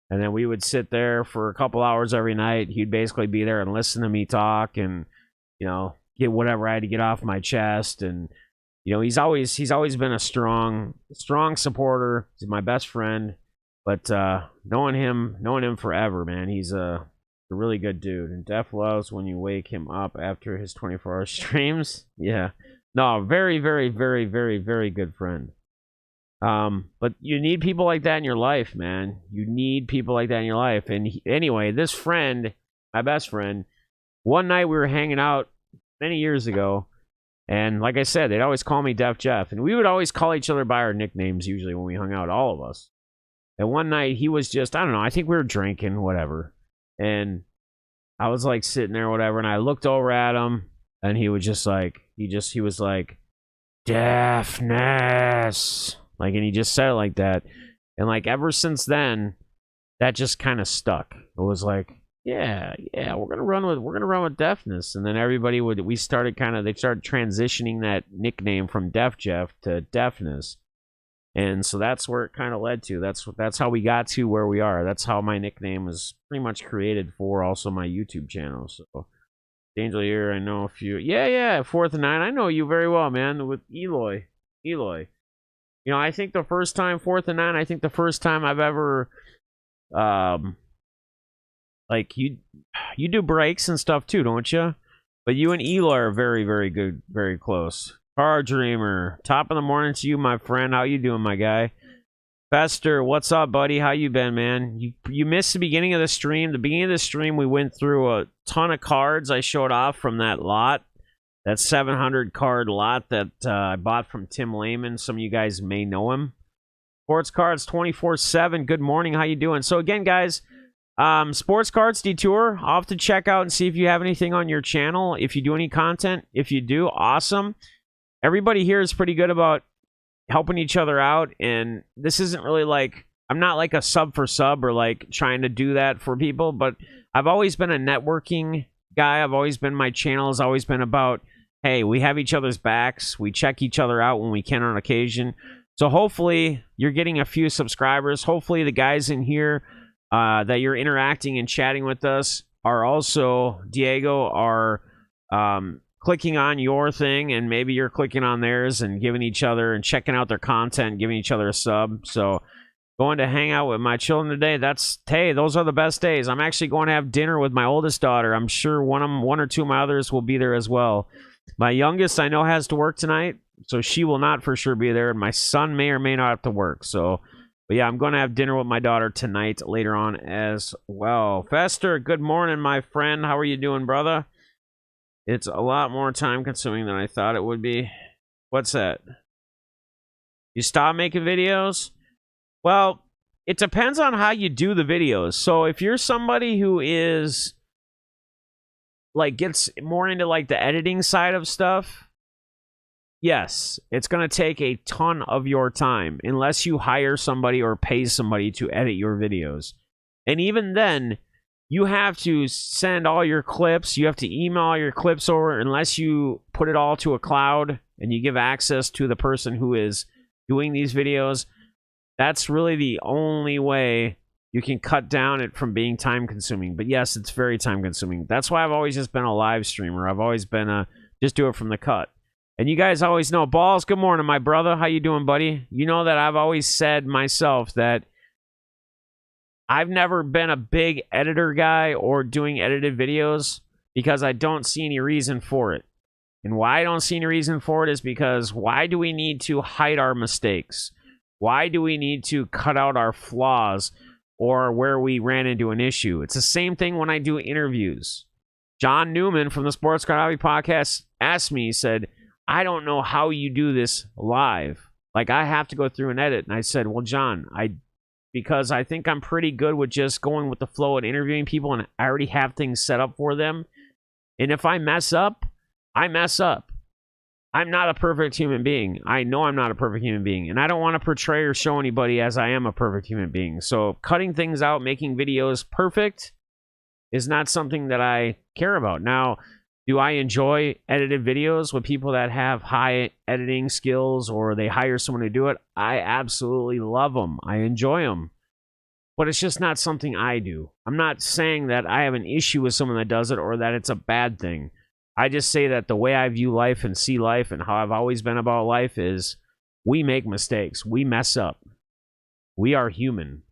And then we would sit there for a couple hours every night. He'd basically be there and listen to me talk and, get whatever I had to get off my chest. And, he's always been a strong supporter. He's my best friend. But knowing him forever, man, he's a really good dude. And Def loves when you wake him up after his 24-hour streams. Yeah. No, very, very, very, very, very good friend. But you need people like that in your life, man. You need people like that in your life. And anyway, this friend, my best friend, one night we were hanging out many years ago, and like I said, they'd always call me Def Jeff, and we would always call each other by our nicknames usually when we hung out, all of us. And one night he was just, I don't know, I think we were drinking, whatever. And I was like sitting there, whatever, and I looked over at him, and he was just like, he was like, deafness. Like, and he just said it like that. And like ever since then, that just kind of stuck. It was like, yeah, we're gonna run with deafness. And then everybody they started transitioning that nickname from Def Jeff to deafness. And so that's where it kind of led to. That's how we got to where we are. That's how my nickname was pretty much created for also my YouTube channel. So Angel here, I know a few. Yeah, 4th and 9. I know you very well, man. With Eloy. You know, I think the first time, 4th and 9, I think the first time I've ever, like, you do breaks and stuff too, don't you? But you and Eloy are very, very good, very close. Car Dreamer, top of the morning to you, my friend. How you doing, my guy? Fester, what's up, buddy? How you been, man? You missed the beginning of the stream. The beginning of the stream, we went through a ton of cards I showed off from that lot. That 700 card lot that I bought from Tim Lehman. Some of you guys may know him. Sports Cards 24/7. Good morning. How you doing? So again, guys, Sports Cards Detour. I'll have to check out and see if you have anything on your channel. If you do any content. If you do, awesome. Everybody here is pretty good about helping each other out. And this isn't really like, I'm not like a sub for sub or like trying to do that for people. But I've always been a networking guy. My channel has always been about, hey, we have each other's backs. We check each other out when we can on occasion. So hopefully you're getting a few subscribers. Hopefully the guys in here that you're interacting and chatting with us are also, Diego, are clicking on your thing, and maybe you're clicking on theirs and giving each other and checking out their content, giving each other a sub. So going to hang out with my children today. Hey, those are the best days. I'm actually going to have dinner with my oldest daughter. I'm sure one or two of my others will be there as well. My youngest, I know, has to work tonight, so she will not for sure be there. And my son may or may not have to work. So, but yeah, I'm going to have dinner with my daughter tonight later on as well. Fester, good morning, my friend. How are you doing, brother? It's a lot more time consuming than I thought it would be. What's that? You stop making videos? Well, it depends on how you do the videos. So if you're somebody who is like gets more into like the editing side of stuff, yes, it's going to take a ton of your time unless you hire somebody or pay somebody to edit your videos. And even then, you have to send all your clips. You have to email all your clips over unless you put it all to a cloud and you give access to the person who is doing these videos. That's really the only way you can cut down it from being time consuming. But yes, it's very time consuming. That's why I've always just been a live streamer. I've always been just do it from the cut. And you guys always know, Balls, good morning, my brother. How you doing, buddy? You know that I've always said myself that I've never been a big editor guy or doing edited videos because I don't see any reason for it. And why I don't see any reason for it is because why do we need to hide our mistakes? Why do we need to cut out our flaws or where we ran into an issue? It's the same thing when I do interviews. John Newman from the Sports Card Hobby Podcast asked me, he said, I don't know how you do this live. Like, I have to go through and edit. And I said, well, John, because I think I'm pretty good with just going with the flow and interviewing people, and I already have things set up for them. And if I mess up, I mess up. I'm not a perfect human being. I know I'm not a perfect human being, and I don't want to portray or show anybody as I am a perfect human being. So cutting things out, making videos perfect is not something that I care about. Now, do I enjoy edited videos with people that have high editing skills or they hire someone to do it? I absolutely love them. I enjoy them. But it's just not something I do. I'm not saying that I have an issue with someone that does it or that it's a bad thing. I just say that the way I view life and see life and how I've always been about life is we make mistakes. We mess up. We are human.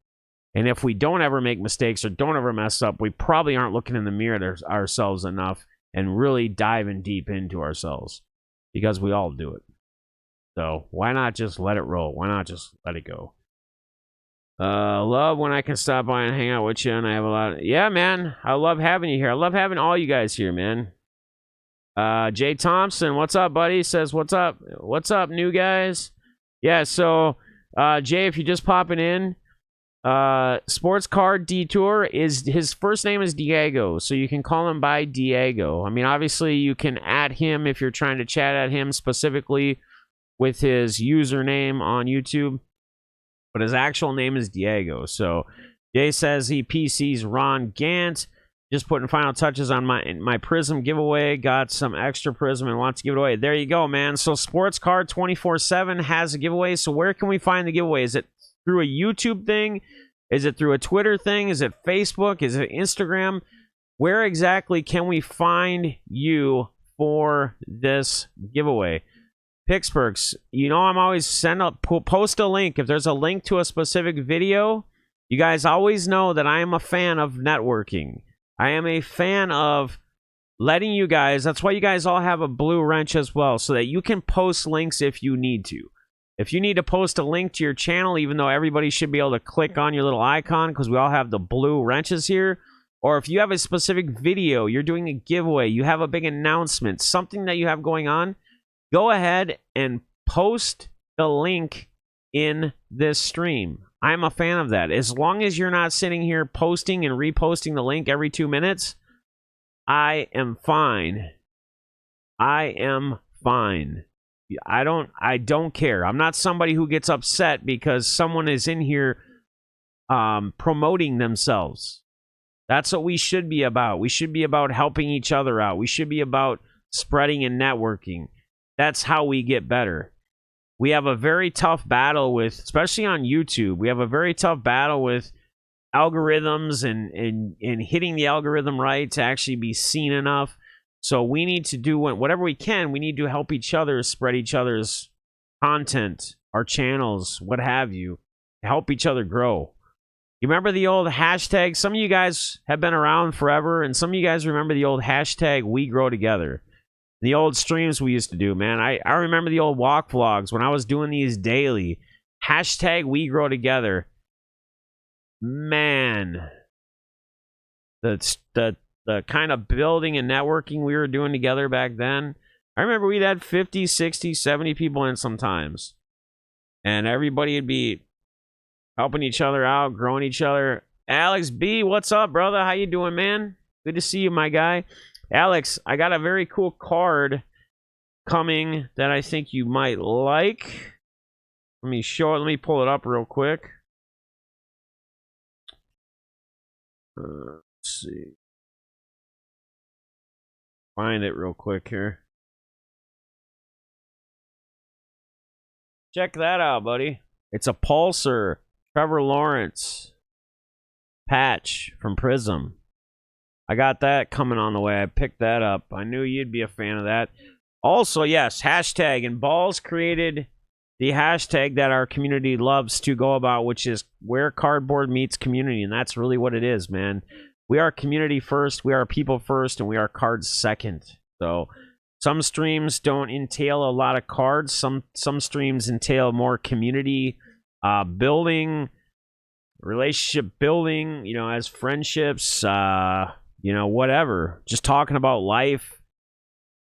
And if we don't ever make mistakes or don't ever mess up, we probably aren't looking in the mirror at ourselves enough and really diving deep into ourselves, because we all do it. So why not just let it roll? Why not just let it go? Love when I can stop by and hang out with you, and I have a lot of... Yeah, man. I love having you here. I love having all you guys here, man. Jay Thompson, what's up, buddy? Says, what's up? What's up, new guys? Yeah, so, Jay, if you're just popping in, Sports Card Detour, his first name is Diego, so you can call him by Diego. I mean, obviously, you can add him if you're trying to chat at him specifically with his username on YouTube, but his actual name is Diego. So, Jay says he PCs Ron Gant. Just putting final touches on my Prism giveaway. Got some extra Prism and wants to give it away. There you go, man. So Sports Card 24/7 has a giveaway. So where can we find the giveaway? Is it through a YouTube thing? Is it through a Twitter thing? Is it Facebook? Is it Instagram? Where exactly can we find you for this giveaway? Pittsburghs, you know I'm always post a link. If there's a link to a specific video, you guys always know that I am a fan of networking. I am a fan of letting you guys, that's why you guys all have a blue wrench as well, so that you can post links if you need to. If you need to post a link to your channel, even though everybody should be able to click on your little icon because we all have the blue wrenches here, or if you have a specific video, you're doing a giveaway, you have a big announcement, something that you have going on, go ahead and post the link in this stream. I'm a fan of that. As long as you're not sitting here posting and reposting the link every 2 minutes, I am fine. I am fine. I don't care. I'm not somebody who gets upset because someone is in here promoting themselves. That's what we should be about. We should be about helping each other out. We should be about spreading and networking. That's how we get better. We have a very tough battle with, especially on YouTube, we have a very tough battle with algorithms and hitting the algorithm right to actually be seen enough. So we need to do whatever we can. We need to help each other spread each other's content, our channels, what have you, to help each other grow. You remember the old hashtag? Some of you guys have been around forever, and some of you guys remember the old hashtag We Grow Together. The old streams we used to do, man. I remember the old walk vlogs when I was doing these daily. Hashtag We Grow Together. Man. The kind of building and networking we were doing together back then. I remember we'd had 50, 60, 70 people in sometimes. And everybody would be helping each other out, growing each other. Alex B, what's up, brother? How you doing, man? Good to see you, my guy. Alex, I got a very cool card coming that I think you might like. Let me pull it up real quick. Let's see. Find it real quick here. Check that out, buddy. It's a Pulsar Trevor Lawrence patch from Prism. I got that coming on the way. I picked that up. I knew you'd be a fan of that. Also, yes, hashtag. And Balls created the hashtag that our community loves to go about, which is where cardboard meets community. And that's really what it is, man. We are community first, we are people first, and we are cards second. So some streams don't entail a lot of cards. Some streams entail more community building, relationship building, you know, as friendships, you know, whatever. Just talking about life,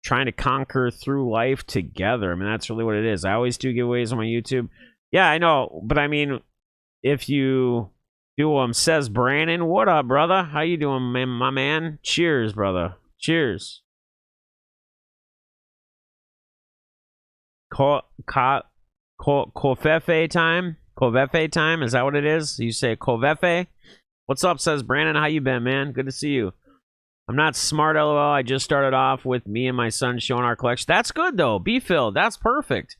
trying to conquer through life together. I mean, that's really what it is. I always do giveaways on my YouTube. Yeah, I know, but I mean, if you do them, says Brandon, what up, brother? How you doing, man, my man? Cheers, brother. Cheers. Covfefe time? Covfefe time? Is that what it is? You say Covfefe? What's up, says Brandon. How you been, man? Good to see you. I'm not smart, LOL. I just started off with me and my son showing our collection. That's good, though. B-Phil, that's perfect.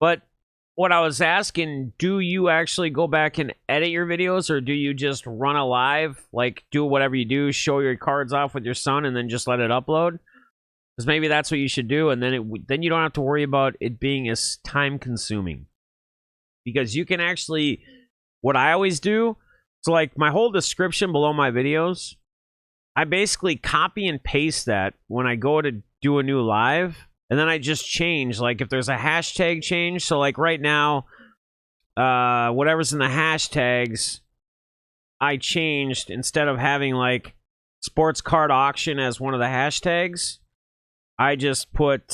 But what I was asking, do you actually go back and edit your videos, or do you just run a live, like do whatever you do, show your cards off with your son, and then just let it upload? Because maybe that's what you should do, and then you don't have to worry about it being as time-consuming. Because you can actually, what I always do, so like my whole description below my videos, I basically copy and paste that when I go to do a new live, and then I just change, like, if there's a hashtag change. So, like, right now, whatever's in the hashtags, I changed, instead of having, like, sports card auction as one of the hashtags, I just put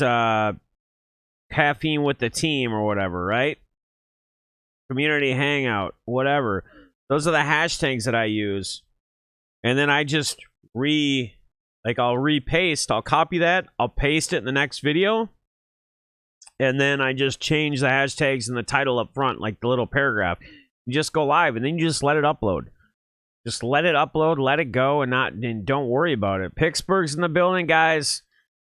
caffeine with the team or whatever, right? Community hangout, whatever. Those are the hashtags that I use. And then I just I'll repaste. I'll copy that. I'll paste it in the next video. And then I just change the hashtags in the title up front, like the little paragraph. You just go live, and then you just let it upload. Just let it upload, let it go, and don't worry about it. Pittsburgh's in the building, guys.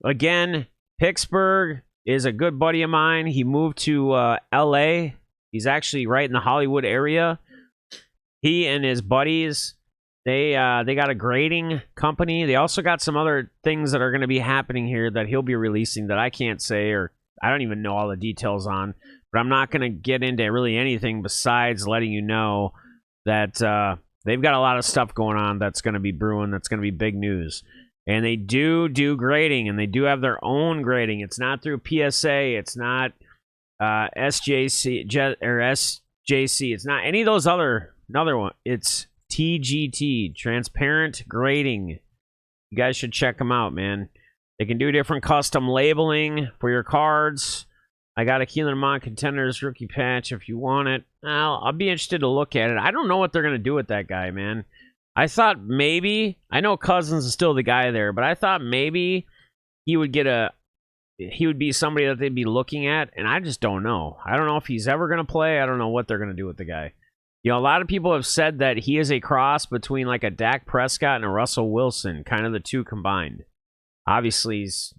Again, Pittsburgh is a good buddy of mine. He moved to LA. He's actually right in the Hollywood area. He and his buddies, they got a grading company. They also got some other things that are going to be happening here that he'll be releasing that I can't say, or I don't even know all the details on. But I'm not going to get into really anything besides letting you know that they've got a lot of stuff going on that's going to be brewing. That's going to be big news. And they do grading, and they do have their own grading. It's not through PSA. It's not SJC or SJC. It's not any of those another one. It's TGT, Transparent Grading. You guys should check them out, man. They can do different custom labeling for your cards. I got a Keelan Mond Contenders rookie patch if you want it. I'll be interested to look at it. I don't know what they're going to do with that guy, man. I thought maybe, I know Cousins is still the guy there, but I thought maybe he would be somebody that they'd be looking at, and I just don't know. I don't know if he's ever going to play. I don't know what they're going to do with the guy. You know, a lot of people have said that he is a cross between like a Dak Prescott and a Russell Wilson, kind of the two combined. Obviously, he's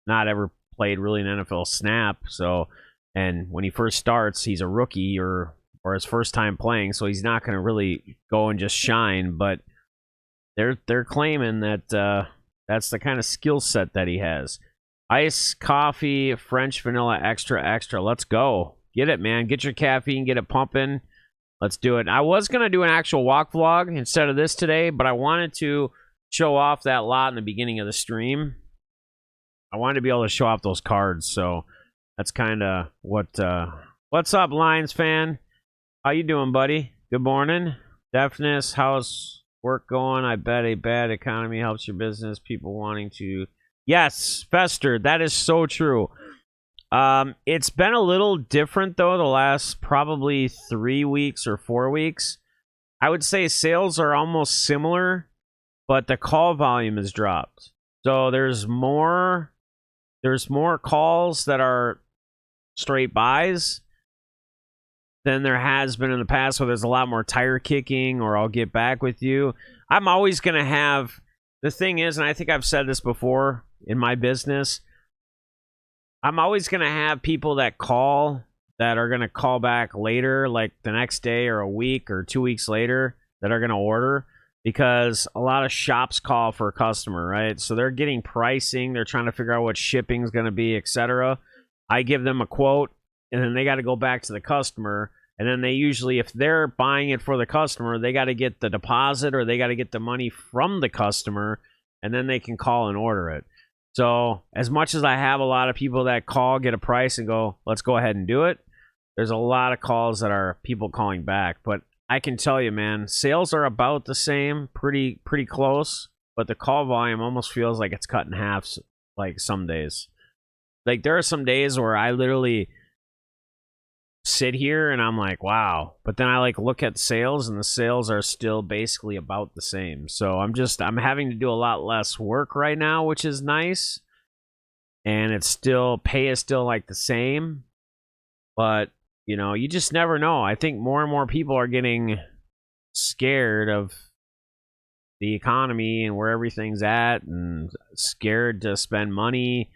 not ever played really an NFL snap, so, and when he first starts, he's a rookie or his first time playing, so he's not going to really go and just shine, but they're claiming that that's the kind of skill set that he has. Ice, coffee, French vanilla, extra. Let's go. Get it, man. Get your caffeine, get it pumping. Let's do it. I was going to do an actual walk vlog instead of this today, but I wanted to show off that lot in the beginning of the stream. I wanted to be able to show off those cards, so that's kind of what's up, Lions fan? How you doing, buddy? Good morning. Deafness, how's work going? I bet a bad economy helps your business. People wanting to... Yes, Fester, that is so true. It's been a little different, though, the last probably 3 weeks or 4 weeks. I would say sales are almost similar, but the call volume has dropped. So there's more calls that are straight buys than there has been in the past, so there's a lot more tire kicking or I'll get back with you. I'm always going to have... The thing is, and I think I've said this before in my business, I'm always going to have people that call that are going to call back later, like the next day or a week or 2 weeks later, that are going to order, because a lot of shops call for a customer, right? So they're getting pricing, they're trying to figure out what shipping is going to be, etc. I give them a quote, and then they got to go back to the customer, and then they usually, if they're buying it for the customer, they got to get the deposit or they got to get the money from the customer, and then they can call and order it. So as much as I have a lot of people that call, get a price, and go, let's go ahead and do it, there's a lot of calls that are people calling back. But I can tell you, man, sales are about the same, pretty close, but the call volume almost feels like it's cut in half, like some days. Like there are some days where I literally sit here and I'm like, wow. But then I like look at sales, and the sales are still basically about the same. So I'm having to do a lot less work right now, which is nice. And it's still, pay is still like the same. But, you know, you just never know. I think more and more people are getting scared of the economy and where everything's at, and scared to spend money.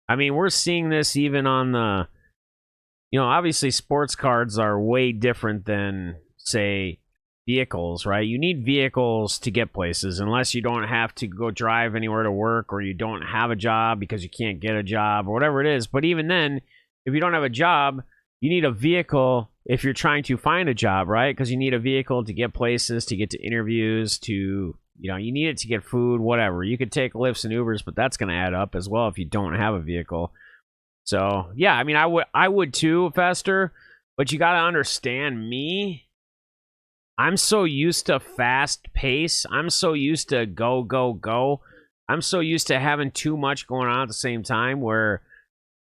I mean, we're seeing this even on the, you know, obviously sports cards are way different than, say, vehicles, right? You need vehicles to get places, unless you don't have to go drive anywhere to work, or you don't have a job because you can't get a job or whatever it is. But even then, if you don't have a job, you need a vehicle if you're trying to find a job, right? Because you need a vehicle to get places, to get to interviews, to, you know, you need it to get food, whatever. You could take Lyfts and Ubers, but that's going to add up as well if you don't have a vehicle. So yeah, I mean, I would too, Fester. But you got to understand me. I'm so used to fast pace. I'm so used to go, go, go. I'm so used to having too much going on at the same time where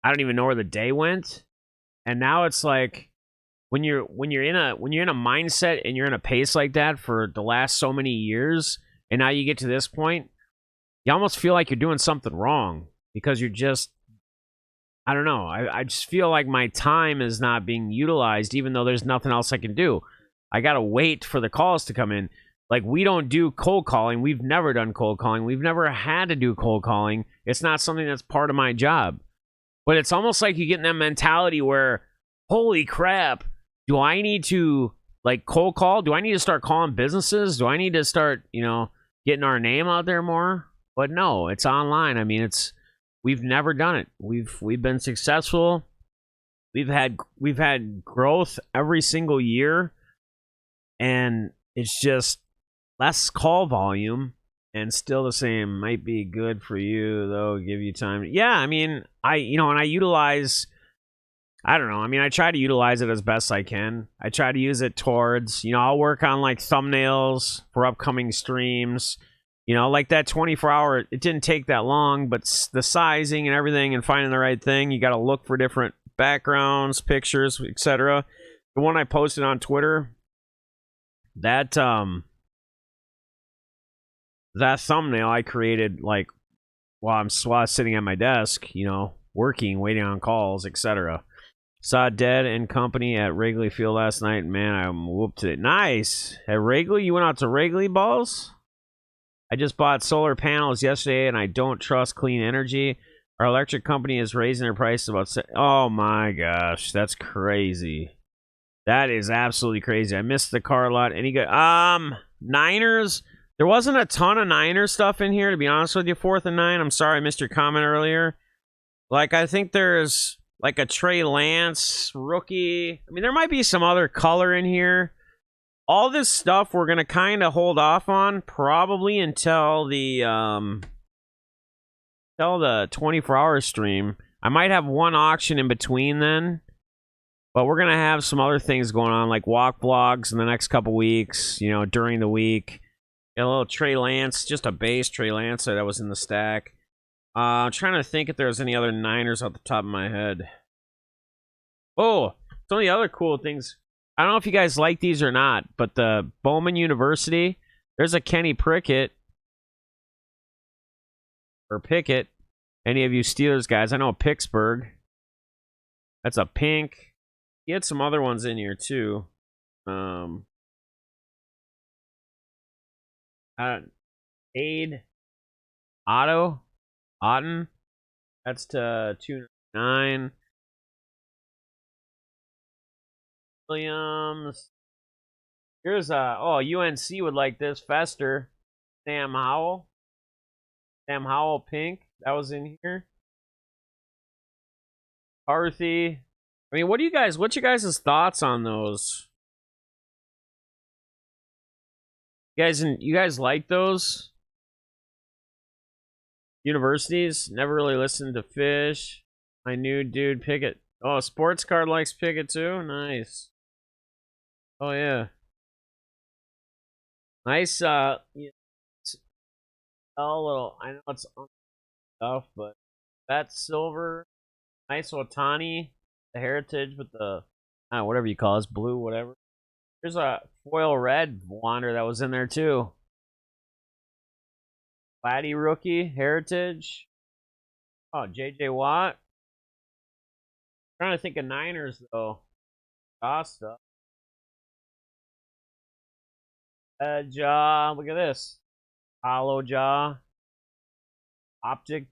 I don't even know where the day went. And now it's like when you're in a mindset and you're in a pace like that for the last so many years, and now you get to this point, you almost feel like you're doing something wrong because you're just, I don't know. I just feel like my time is not being utilized, even though there's nothing else I can do. I got to wait for the calls to come in. Like, we don't do cold calling. We've never done cold calling. We've never had to do cold calling. It's not something that's part of my job. But it's almost like you get in that mentality where, holy crap, do I need to, like, cold call? Do I need to start calling businesses? Do I need to start, getting our name out there more? But no, it's online. I mean, we've never done it. We've been successful. We've had growth every single year, and it's just less call volume and still the same. Might be good for you though, give you time. Yeah, I mean, and I utilize, I don't know. I mean, I try to utilize it as best I can. I try to use it towards, I'll work on like thumbnails for upcoming streams. Like that 24-hour, it didn't take that long, but the sizing and everything and finding the right thing, you got to look for different backgrounds, pictures, etc. The one I posted on Twitter, that thumbnail I created like while I was sitting at my desk, working, waiting on calls, etc. Saw Dead and Company at Wrigley Field last night. Man, I whooped it. Nice. At Wrigley? You went out to Wrigley, balls? I just bought solar panels yesterday, and I don't trust clean energy. Our electric company is raising their prices about... Oh, my gosh. That's crazy. That is absolutely crazy. I missed the car lot. Any good... Niners? There wasn't a ton of Niners stuff in here, to be honest with you. 4th and 9. I'm sorry I missed your comment earlier. Like, I think there's... like a Trey Lance rookie. I mean, there might be some other color in here. All this stuff we're going to kind of hold off on probably until the 24-hour stream. I might have one auction in between then. But we're going to have some other things going on, like walk vlogs in the next couple weeks, during the week. Got a little Trey Lance, just a base Trey Lance that was in the stack. I'm trying to think if there's any other Niners off the top of my head. Oh, some of the other cool things. I don't know if you guys like these or not, but the Bowman University, there's a Kenny Pickett. Or Pickett. Any of you Steelers guys? I know Pittsburgh. That's a pink. He had some other ones in here too. Aid. Otten. That's to 299. Williams. Here's UNC would like this. Fester. Sam Howell pink. That was in here. Carthy. I mean, what's your guys' thoughts on those? You guys like those? Universities? Never really listened to Fish. My new dude Pickett. Oh, Sports Card likes Pickett too? Nice. Oh yeah. Nice a little, I know it's stuff, but that silver, nice Otani, the heritage with the whatever you call it, blue, whatever. There's a foil red Wander that was in there too. Vladdy rookie, heritage. Oh, JJ Watt. Trying to think of Niners though. Costa. Jaw. Look at this. Hollow jaw. Optic.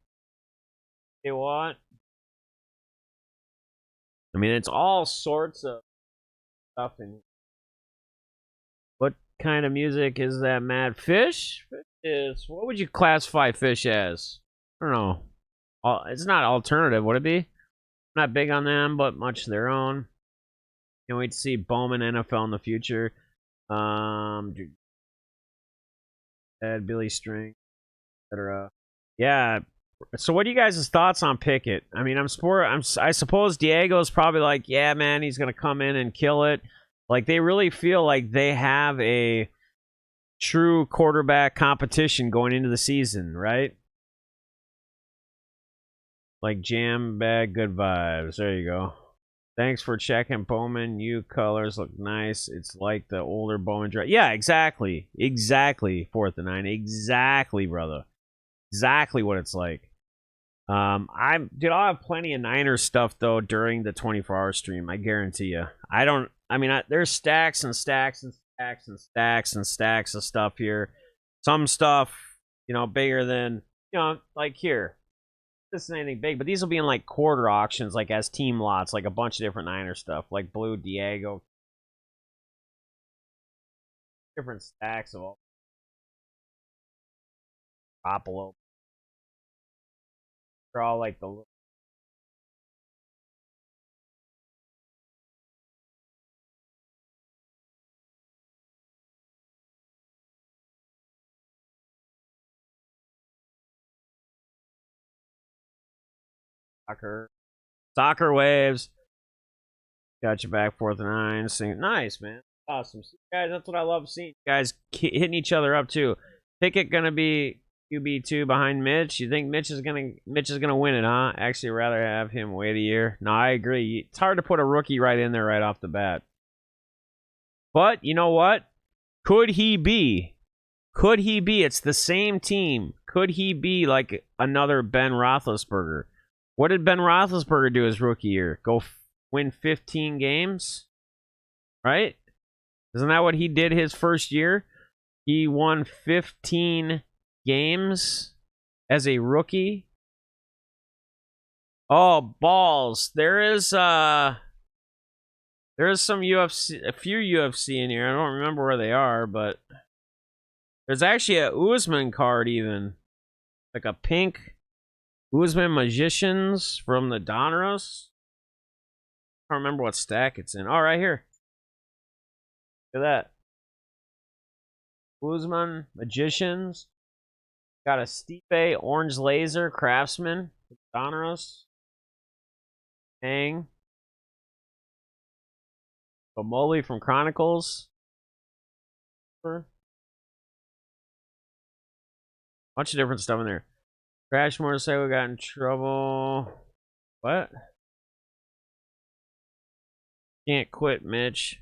Hey, what? I mean, it's all sorts of stuff in here. What kind of music is that, Mad Fish? Fish is, what would you classify Fish as? I don't know. It's not alternative, would it be? I'm not big on them, but much their own. Can't wait to see Bowman NFL in the future. Ed, Billy String, etc. Yeah, So what are you guys' thoughts on Pickett? I mean, I suppose Diego's probably like, yeah, man, he's gonna come in and kill it. Like they really feel like they have a true quarterback competition going into the season, right? Like jam bag, good vibes. There you go. Thanks for checking, Bowman. You colors look nice. It's like the older Bowman dress. Yeah, exactly. Exactly. 4th and 9. Exactly, brother. Exactly what it's like. I'll have plenty of Niners stuff though during the 24-hour stream. I guarantee you. There's stacks and stacks and stacks and stacks and stacks of stuff here. Some stuff, bigger than, like here. This isn't anything big, but these will be in like quarter auctions, like as team lots, like a bunch of different Niner stuff, like Blue, Diego, different stacks of all. Garoppolo. They're all like the soccer waves. Got you back 4th and 9. Nice, man. Awesome. Guys, that's what I love seeing. You guys hitting each other up too. Pickett gonna be QB2 behind Mitch. You think Mitch is gonna win it, huh? Actually, rather have him wait a year. No, I agree. It's hard to put a rookie right in there right off the bat. But you know what? Could he be? Could he be? It's the same team. Could he be like another Ben Roethlisberger? What did Ben Roethlisberger do his rookie year? Go win 15 games? Right? Isn't that what he did his first year? He won 15 games as a rookie. Oh, balls. There's some UFC, a few UFC in here. I don't remember where they are, but there's actually a Usman card even. Like a pink Usman Magicians from the Donruss. I don't remember what stack it's in. Oh, right here. Look at that. Usman Magicians. Got a Stipe Orange Laser Craftsman. Donruss. Hang. Bomoli from Chronicles. Bunch of different stuff in there. Crash motorcycle got in trouble. What? Can't quit, Mitch.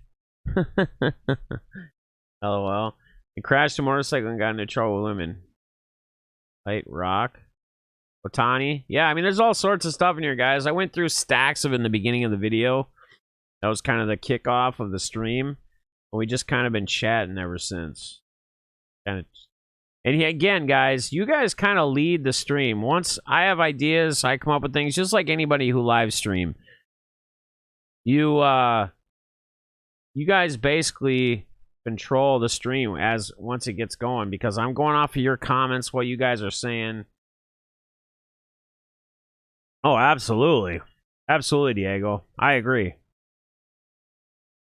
LOL. He crashed a motorcycle and got into trouble with women. Light Rock. Otani. Yeah, I mean, there's all sorts of stuff in here, guys. I went through stacks of it in the beginning of the video. That was kind of the kickoff of the stream. And we just kind of been chatting ever since. And again, guys, you guys kind of lead the stream. Once I have ideas, I come up with things just like anybody who live stream. You guys basically control the stream once it gets going because I'm going off of your comments, what you guys are saying. Oh, absolutely. Absolutely, Diego. I agree.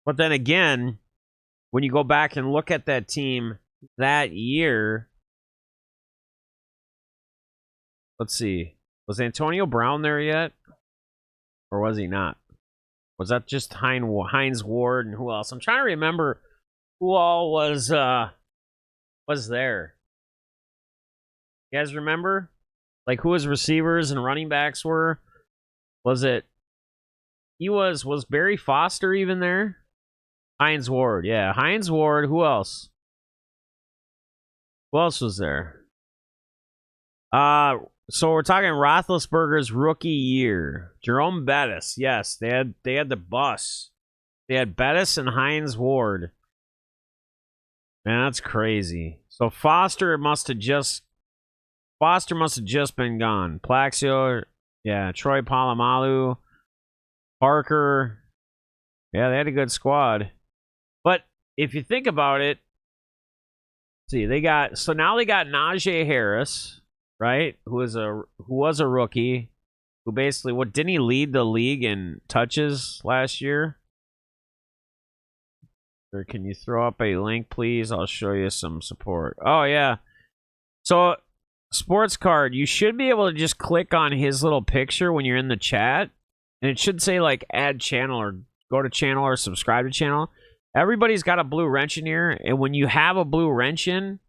But then again, when you go back and look at that team that year, let's see. Was Antonio Brown there yet? Or was he not? Was that just Hines Ward and who else? I'm trying to remember who all was there. You guys remember? Like who his receivers and running backs were? Was Barry Foster even there? Hines Ward, yeah. Hines Ward, who else? Who else was there? So we're talking Roethlisberger's rookie year. Jerome Bettis, yes, they had the bus. They had Bettis and Hines Ward. Man, that's crazy. So Foster must have just been gone. Plaxio, yeah, Troy Polamalu, Parker. Yeah, they had a good squad. But if you think about it, see, now they got Najee Harris, right? Who was a rookie, who basically didn't he lead the league in touches last year? Or can you throw up a link, please? I'll show you some support. Oh yeah. So Sports Card, you should be able to just click on his little picture when you're in the chat, and it should say like add channel or go to channel or subscribe to channel. Everybody's got a blue wrench in here, and when you have a blue wrench in,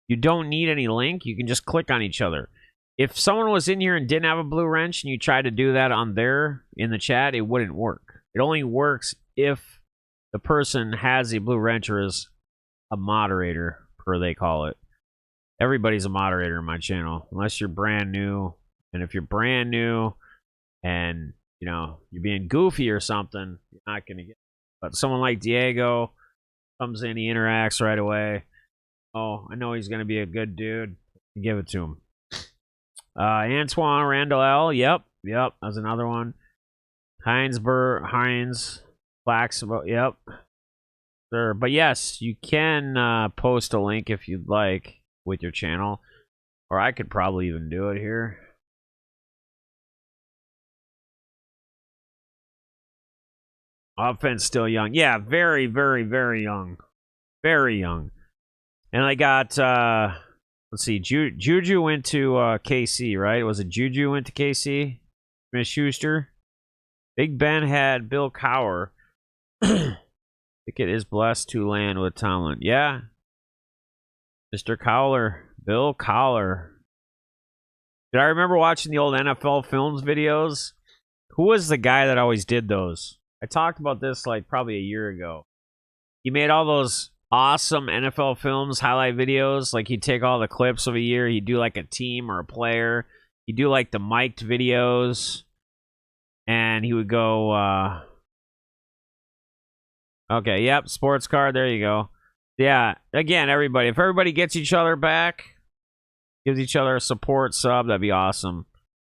you don't need any link. You can just click on each other. If someone was in here and didn't have a blue wrench and you tried to do that on there in the chat, it wouldn't work. It only works if the person has a blue wrench or is a moderator, per they call it. Everybody's a moderator in my channel, unless you're brand new. And if you're brand new and, you know, you're being goofy or something, you're not going to get it. But someone like Diego comes in, he interacts right away. Oh, I know he's going to be a good dude. Give it to him. Antoine Randall L. Yep. That's another one. Heinz Flax. Yep. Sure. But yes, you can post a link if you'd like with your channel. Or I could probably even do it here. Offense still young. Yeah, very, very, very young. Very young. And I got, let's see, Juju went to KC, right? Was it Juju went to KC? Smith Schuster? Big Ben had Bill Cowher. Pickett is blessed to land with Tomlin. Yeah. Mr. Cowler. Bill Cowler. Did I remember watching the old NFL Films videos? Who was the guy that always did those? I talked about this like probably a year ago. He made all those awesome NFL Films highlight videos. Like he'd take all the clips of a year. He'd do like a team or a player. He'd do like the mic'd videos. And he would go, okay, yep, sports card. There you go. Yeah, again, everybody. If everybody gets each other back, gives each other a support sub, that'd be awesome.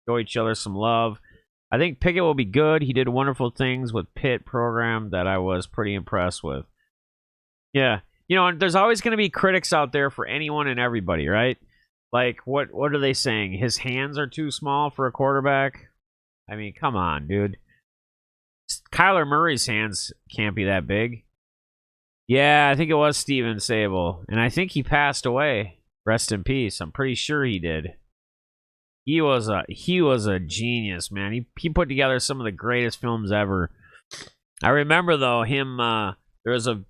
Show each other some love. I think Pickett will be good. He did wonderful things with Pitt program that I was pretty impressed with. Yeah. You know, there's always going to be critics out there for anyone and everybody, right? Like, what are they saying? His hands are too small for a quarterback? I mean, come on, dude. Kyler Murray's hands can't be that big. Yeah, I think it was Steven Sable. And I think he passed away. Rest in peace. I'm pretty sure he did. He was a genius, man. He put together some of the greatest films ever. I remember though him. There was a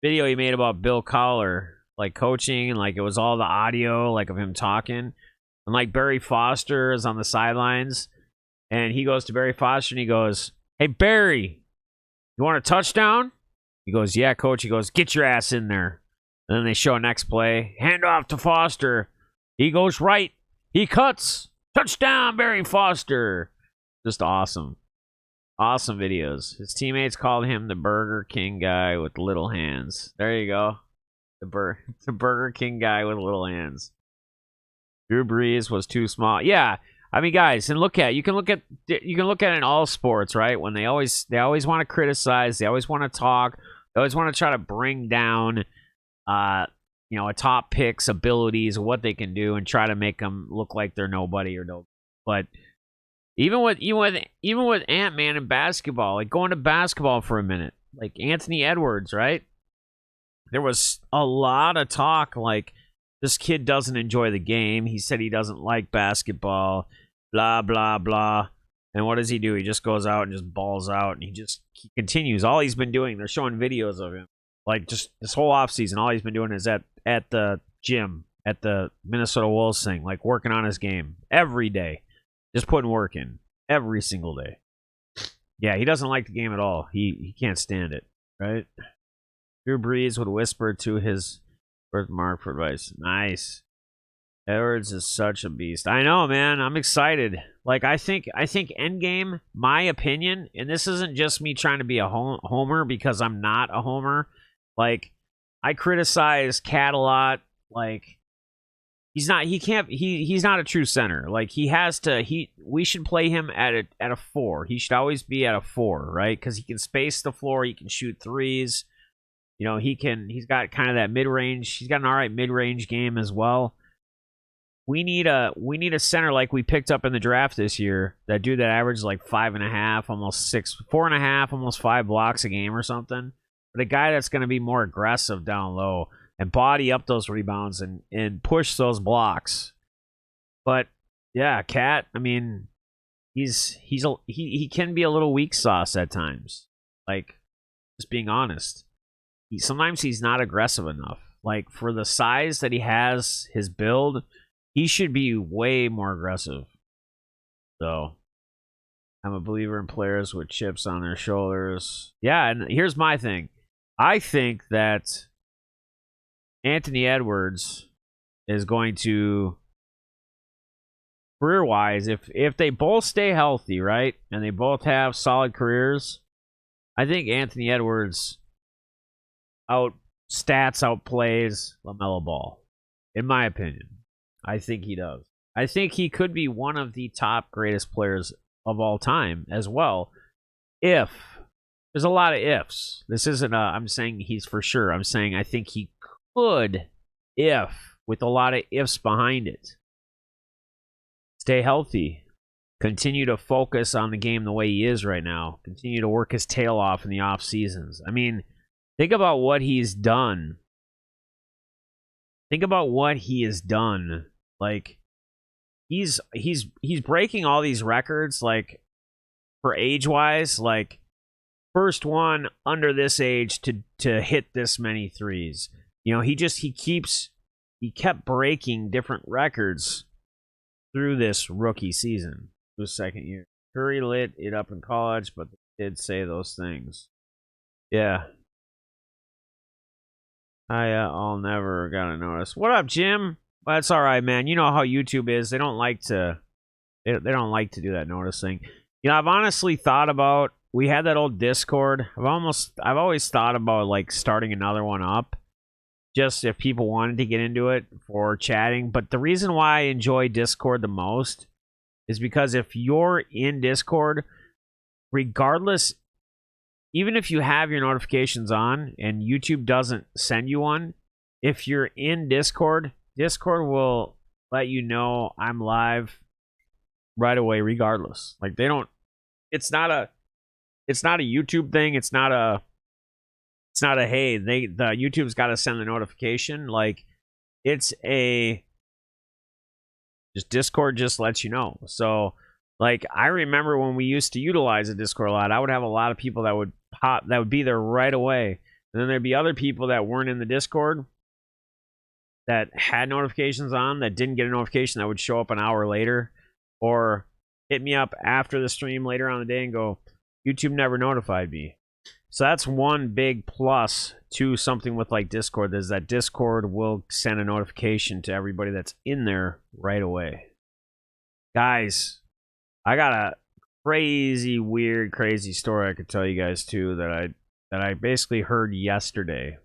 video he made about Bill Cowher, like coaching, and like it was all the audio, like of him talking, and like Barry Foster is on the sidelines, and he goes to Barry Foster and he goes, "Hey Barry, you want a touchdown?" He goes, "Yeah, coach." He goes, "Get your ass in there." And then they show next play, hand off to Foster. He goes right. He cuts. Touchdown, Barry Foster. Just awesome. Awesome videos. His teammates called him the Burger King guy with little hands. There you go. The Burger King guy with little hands. Drew Brees was too small. Yeah. I mean, guys, and you can look at it in all sports, right? When they always want to criticize, they always want to talk, they always want to try to bring down you know, a top pick's abilities, what they can do, and try to make them look like they're nobody or no. But even with Ant-Man in basketball, like going to basketball for a minute, like Anthony Edwards, right? There was a lot of talk like this kid doesn't enjoy the game. He said he doesn't like basketball, blah blah blah. And what does he do? He just goes out and just balls out, and he continues. All he's been doing, they're showing videos of him. Like, just this whole offseason, all he's been doing is at the gym, at the Minnesota Wolves thing, like working on his game every day. Just putting work in every single day. Yeah, he doesn't like the game at all. He can't stand it, right? Drew Brees would whisper to his birthmark for advice. Nice. Edwards is such a beast. I know, man. I'm excited. Like, I think Endgame, my opinion, and this isn't just me trying to be a homer because I'm not a homer. Like, I criticize Cat a lot. Like, he's not a true center. Like, we should play him at a 4. He should always be at a 4, right? Because he can space the floor, he can shoot threes. You know, he's got kind of that mid-range. He's got an all right mid-range game as well. We need a center like we picked up in the draft this year. That dude that averages like 5.5, almost 6, 4.5, almost 5 blocks a game or something. But a guy that's going to be more aggressive down low and body up those rebounds and push those blocks. But yeah, Cat, I mean, he can be a little weak sauce at times. Like, just being honest. Sometimes he's not aggressive enough. Like, for the size that he has, his build, he should be way more aggressive. So, I'm a believer in players with chips on their shoulders. Yeah, and here's my thing. I think that Anthony Edwards is going to, career-wise, if they both stay healthy, right, and they both have solid careers, I think Anthony Edwards outplays LaMelo Ball, in my opinion. I think he does. I think he could be one of the top greatest players of all time as well. If there's a lot of ifs. This isn't I'm saying he's for sure. I'm saying I think he could, if, with a lot of ifs behind it. Stay healthy. Continue to focus on the game the way he is right now. Continue to work his tail off in the off seasons. I mean, think about what he's done. Think about what he has done. Like, he's breaking all these records, like, for age-wise, like, first one under this age to hit this many threes. You know, he kept breaking different records through this rookie season, his second year. Curry lit it up in college, but they did say those things. Yeah. I'll never gonna notice. What up, Jim? Well, that's all right, man. You know how YouTube is. They don't like to do that notice thing. You know, I've honestly thought about, we had that old Discord. I've always thought about, like, starting another one up, just if people wanted to get into it for chatting. But the reason why I enjoy Discord the most is because if you're in Discord, regardless, even if you have your notifications on and YouTube doesn't send you one, if you're in Discord, Discord will let you know I'm live right away regardless. Like, they don't, it's not a YouTube thing. It's not a hey, the YouTube's got to send the notification. Like, it's just Discord just lets you know. So, like, I remember when we used to utilize the Discord a lot, I would have a lot of people that would be there right away. And then there'd be other people that weren't in the Discord that had notifications on that didn't get a notification that would show up an hour later, or hit me up after the stream later on the day and go, YouTube never notified me. So that's one big plus to something with, like, Discord, is that Discord will send a notification to everybody that's in there right away. Guys, I got a crazy, weird, crazy story I could tell you guys too that I basically heard yesterday.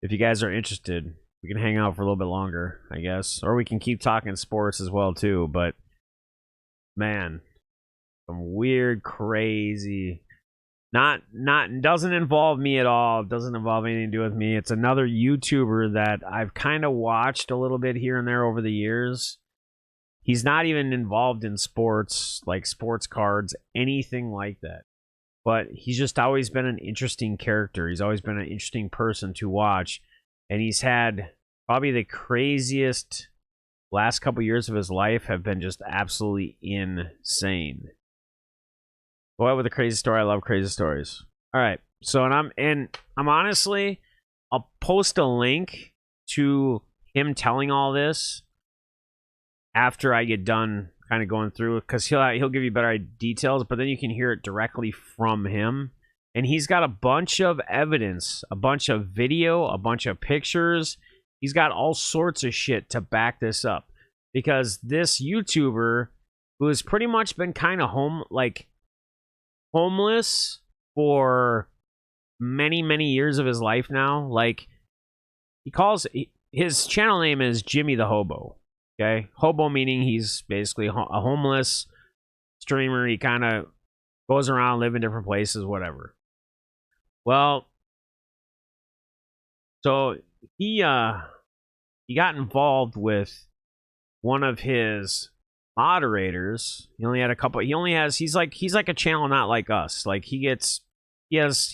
If you guys are interested, we can hang out for a little bit longer, I guess, or we can keep talking sports as well too. But man, some weird, crazy, not doesn't involve me at all. It doesn't involve anything to do with me. It's another YouTuber that I've kind of watched a little bit here and there over the years. He's not even involved in sports, like sports cards, anything like that. But he's just always been an interesting character. He's always been an interesting person to watch. And he's had probably the craziest last couple years of his life have been just absolutely insane. Boy, with a crazy story. I love crazy stories. All right. So, I'm honestly, I'll post a link to him telling all this after I get done kind of going through it, because he'll give you better details, but then you can hear it directly from him. And he's got a bunch of evidence, a bunch of video, a bunch of pictures. He's got all sorts of shit to back this up, because this YouTuber, who has pretty much been kind of homeless for many, many years of his life now. Like, his channel name is Jimmy the Hobo. Okay, hobo meaning he's basically a homeless streamer. He kind of goes around, live in different places, whatever. Well, so he got involved with one of his moderators. He only had a couple. He's like a channel not like us. Like, he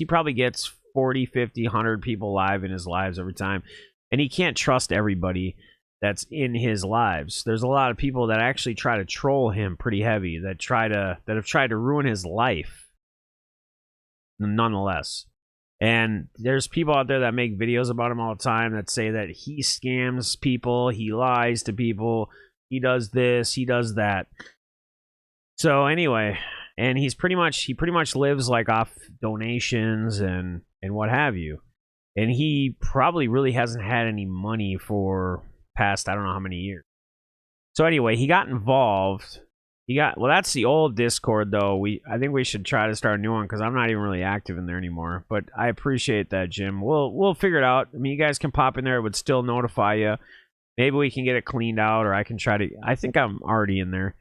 probably gets 40, 50, 100 people live in his lives every time, and he can't trust everybody. that's in his lives. There's a lot of people that actually try to troll him pretty heavy, that have tried to ruin his life nonetheless. And there's people out there that make videos about him all the time that say that he scams people, he lies to people, he does this, he does that. So anyway, and he pretty much lives like off donations and what have you. And he probably really hasn't had any money for past I don't know how many years. So anyway, he got involved. Well, that's the old Discord though. I think we should try to start a new one because I'm not even really active in there anymore. But I appreciate that, Jim. We'll figure it out. I mean, you guys can pop in there. It would still notify you. Maybe we can get it cleaned out, or I can try to. I think I'm already in there.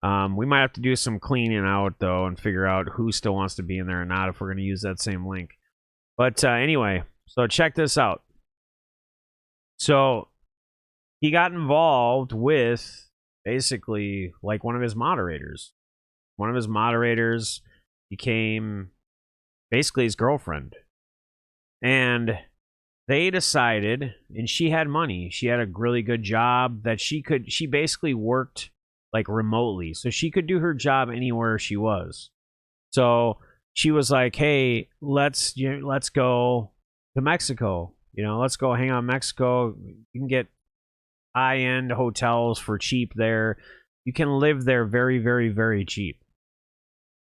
We might have to do some cleaning out though and figure out who still wants to be in there or not if we're going to use that same link. But anyway, so check this out. So he got involved with basically like one of his moderators. One of his moderators became basically his girlfriend. And they decided, and she had money. She had a really good job that she basically worked like remotely. So she could do her job anywhere she was. So she was like, hey, let's go to Mexico. Let's go hang out in Mexico. You can get high-end hotels for cheap there. You can live there very, very, very cheap.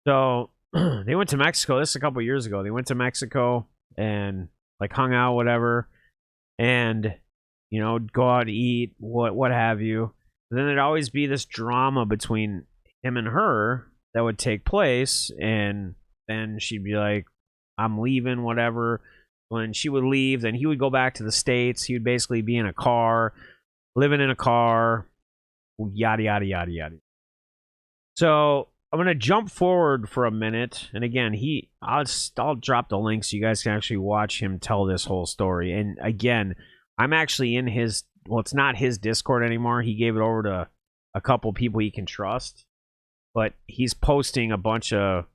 So they went to Mexico. This is a couple years ago. They went to Mexico and like hung out, whatever, and go out to eat, what have you. But then there'd always be this drama between him and her that would take place, and then she'd be like, I'm leaving, whatever. When she would leave, then he would go back to the States. He would basically be in a car, living in a car, yada, yada, yada, yada. So I'm going to jump forward for a minute. And again, I'll drop the link so you guys can actually watch him tell this whole story. And again, I'm actually in his, well, it's not his Discord anymore. He gave it over to a couple people he can trust. But he's posting a bunch of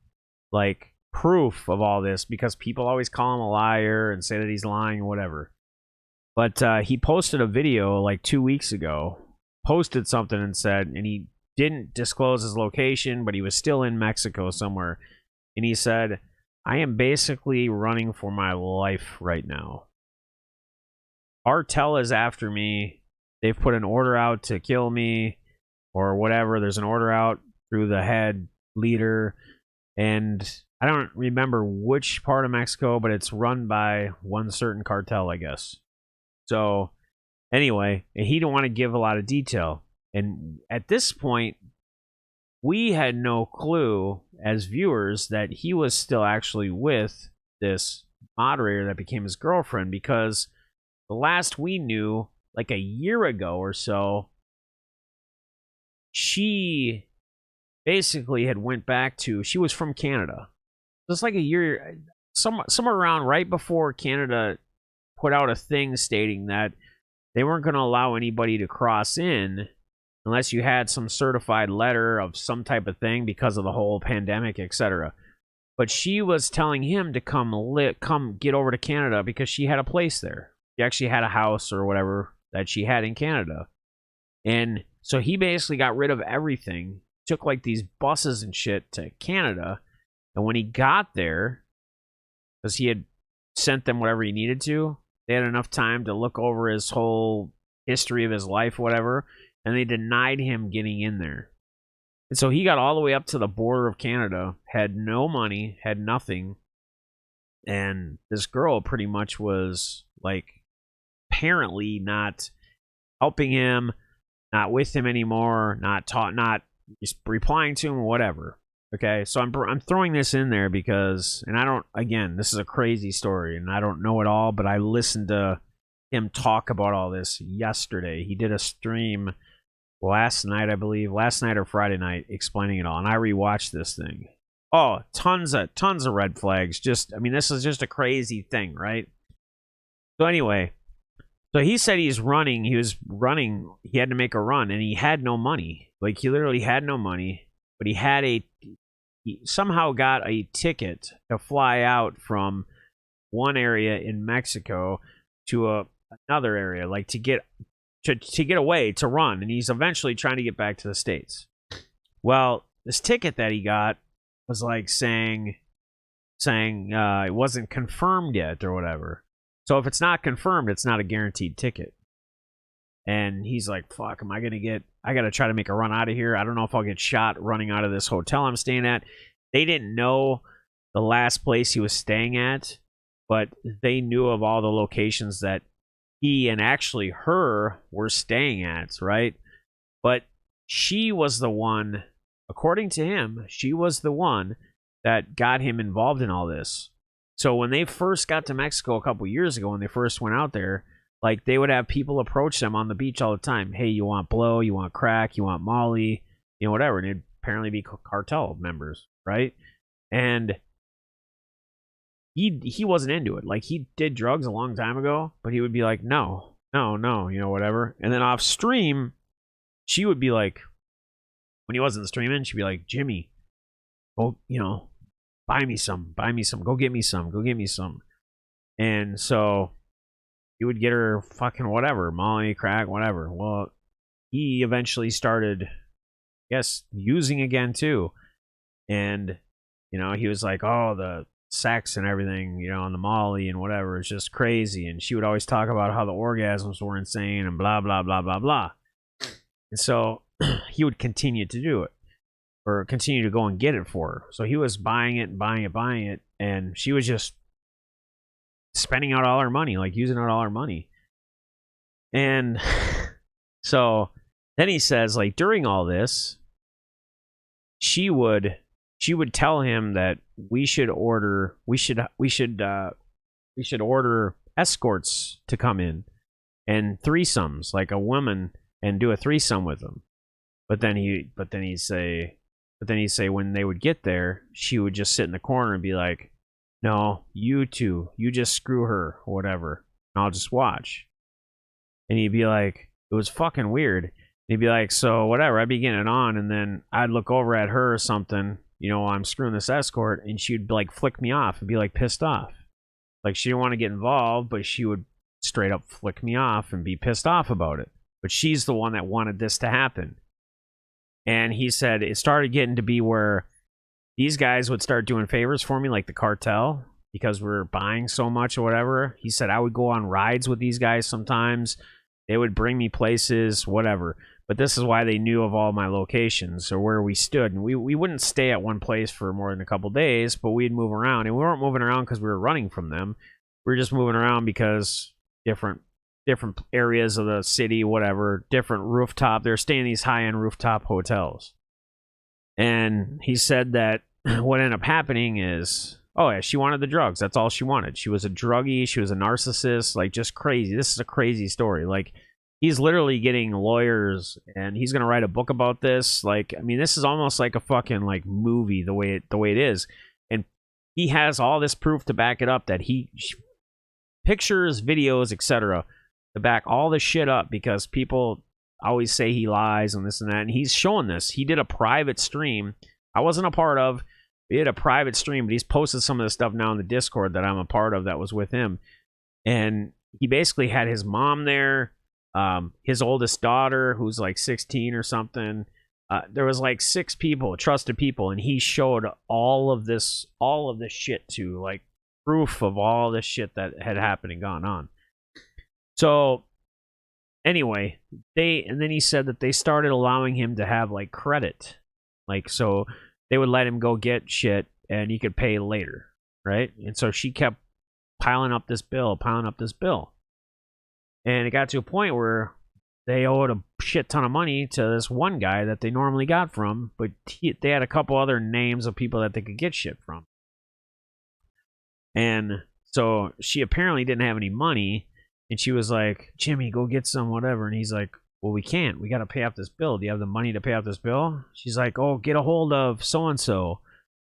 like proof of all this because people always call him a liar and say that he's lying or whatever. But he posted a video like 2 weeks ago, posted something and said, and he didn't disclose his location, but he was still in Mexico somewhere. And he said, I am basically running for my life right now. Cartel is after me. They've put an order out to kill me or whatever. There's an order out through the head leader. And I don't remember which part of Mexico, but it's run by one certain cartel, I guess. So anyway, he didn't want to give a lot of detail. And at this point, we had no clue as viewers that he was still actually with this moderator that became his girlfriend, because the last we knew, like a year ago or so, she basically had went back to, she was from Canada. Just like a year, somewhere around right before Canada put out a thing stating that they weren't going to allow anybody to cross in unless you had some certified letter of some type of thing because of the whole pandemic, etc. But she was telling him to come get over to Canada because she had a place there. She actually had a house or whatever that she had in Canada. And so he basically got rid of everything, took like these buses and shit to Canada. And when he got there, because he had sent them whatever he needed to, they had enough time to look over his whole history of his life, whatever, and they denied him getting in there. And so he got all the way up to the border of Canada, had no money, had nothing, and this girl pretty much was like apparently not helping him, not with him anymore, not just replying to him, whatever. Okay, so I'm throwing this in there because, and I don't, again, this is a crazy story, and I don't know it all, but I listened to him talk about all this yesterday. He did a stream last night, I believe, last night or Friday night, explaining it all, and I rewatched this thing. Oh, tons of red flags. Just, I mean, this is just a crazy thing, right? So anyway, so he said he was running, he had to make a run, and he had no money. Like, he literally had no money. But he somehow got a ticket to fly out from one area in Mexico to another area, like to get to get away, to run, and he's eventually trying to get back to the States. Well, this ticket that he got was like saying it wasn't confirmed yet or whatever. So if it's not confirmed, it's not a guaranteed ticket. And he's like, fuck, I got to try to make a run out of here. I don't know if I'll get shot running out of this hotel I'm staying at. They didn't know the last place he was staying at, but they knew of all the locations that he and actually her were staying at, right? But she was the one, according to him, she was the one that got him involved in all this. So when they first got to Mexico a couple years ago, when they first went out there, like, they would have people approach them on the beach all the time. Hey, you want blow? You want crack? You want Molly? You know, whatever. And it'd apparently be cartel members, right? And he wasn't into it. Like, he did drugs a long time ago, but he would be like, no, you know, whatever. And then off stream, she would be like, when he wasn't streaming, she'd be like, Jimmy, oh, you know, buy me some, go get me some. And so he would get her fucking whatever, Molly, crack, whatever. Well, he eventually started, I guess, using again too. And, you know, he was like, oh, the sex and everything, you know, on the Molly and whatever is just crazy. And she would always talk about how the orgasms were insane and blah, blah, blah, blah, blah. And so he would continue to do it, or continue to go and get it for her. So he was buying it, and she was just spending out all her money, like using out all her money. And so then he says, like, during all this, she would tell him that we should order escorts to come in, and threesomes, like a woman, and do a threesome with them. But then he'd say when they would get there, she would just sit in the corner and be like, no, you two, you just screw her or whatever, and I'll just watch. And he'd be like, it was fucking weird. He'd be like, so whatever, I'd be getting it on, and then I'd look over at her or something, you know, I'm screwing this escort, and she'd like flick me off and be like pissed off. Like, she didn't want to get involved, but she would straight up flick me off and be pissed off about it. But she's the one that wanted this to happen. And he said it started getting to be where these guys would start doing favors for me, like the cartel, because we're buying so much or whatever. He said I would go on rides with these guys sometimes. They would bring me places, whatever. But this is why they knew of all my locations or where we stood. And we wouldn't stay at one place for more than a couple days, but we'd move around. And we weren't moving around because we were running from them. We were just moving around because different areas of the city, whatever, different rooftop. They're staying in these high-end rooftop hotels. And he said that what ended up happening is, oh yeah, she wanted the drugs. That's all she wanted. She was a druggie. She was a narcissist. Like, just crazy. This is a crazy story. Like, he's literally getting lawyers, and he's gonna write a book about this. Like, I mean, this is almost like a fucking like movie the way it is. And he has all this proof to back it up, that pictures, videos, etc., to back all this shit up, because people always say he lies and this and that. And he's showing this. He did a private stream I wasn't a part of. He did a private stream, but he's posted some of the stuff now in the Discord that I'm a part of that was with him. And he basically had his mom there, his oldest daughter, who's like 16 or something. There was like 6 people, trusted people, and he showed all of this shit to, like, proof of all this shit that had happened and gone on. So anyway, and then he said that they started allowing him to have like credit, like, so they would let him go get shit and he could pay later, right? And so she kept piling up this bill, and it got to a point where they owed a shit ton of money to this one guy that they normally got from, but they had a couple other names of people that they could get shit from. And so she apparently didn't have any money, and she was like, Jimmy, go get some, whatever. And he's like, well, we can't. We got to pay off this bill. Do you have the money to pay off this bill? She's like, oh, get a hold of so-and-so,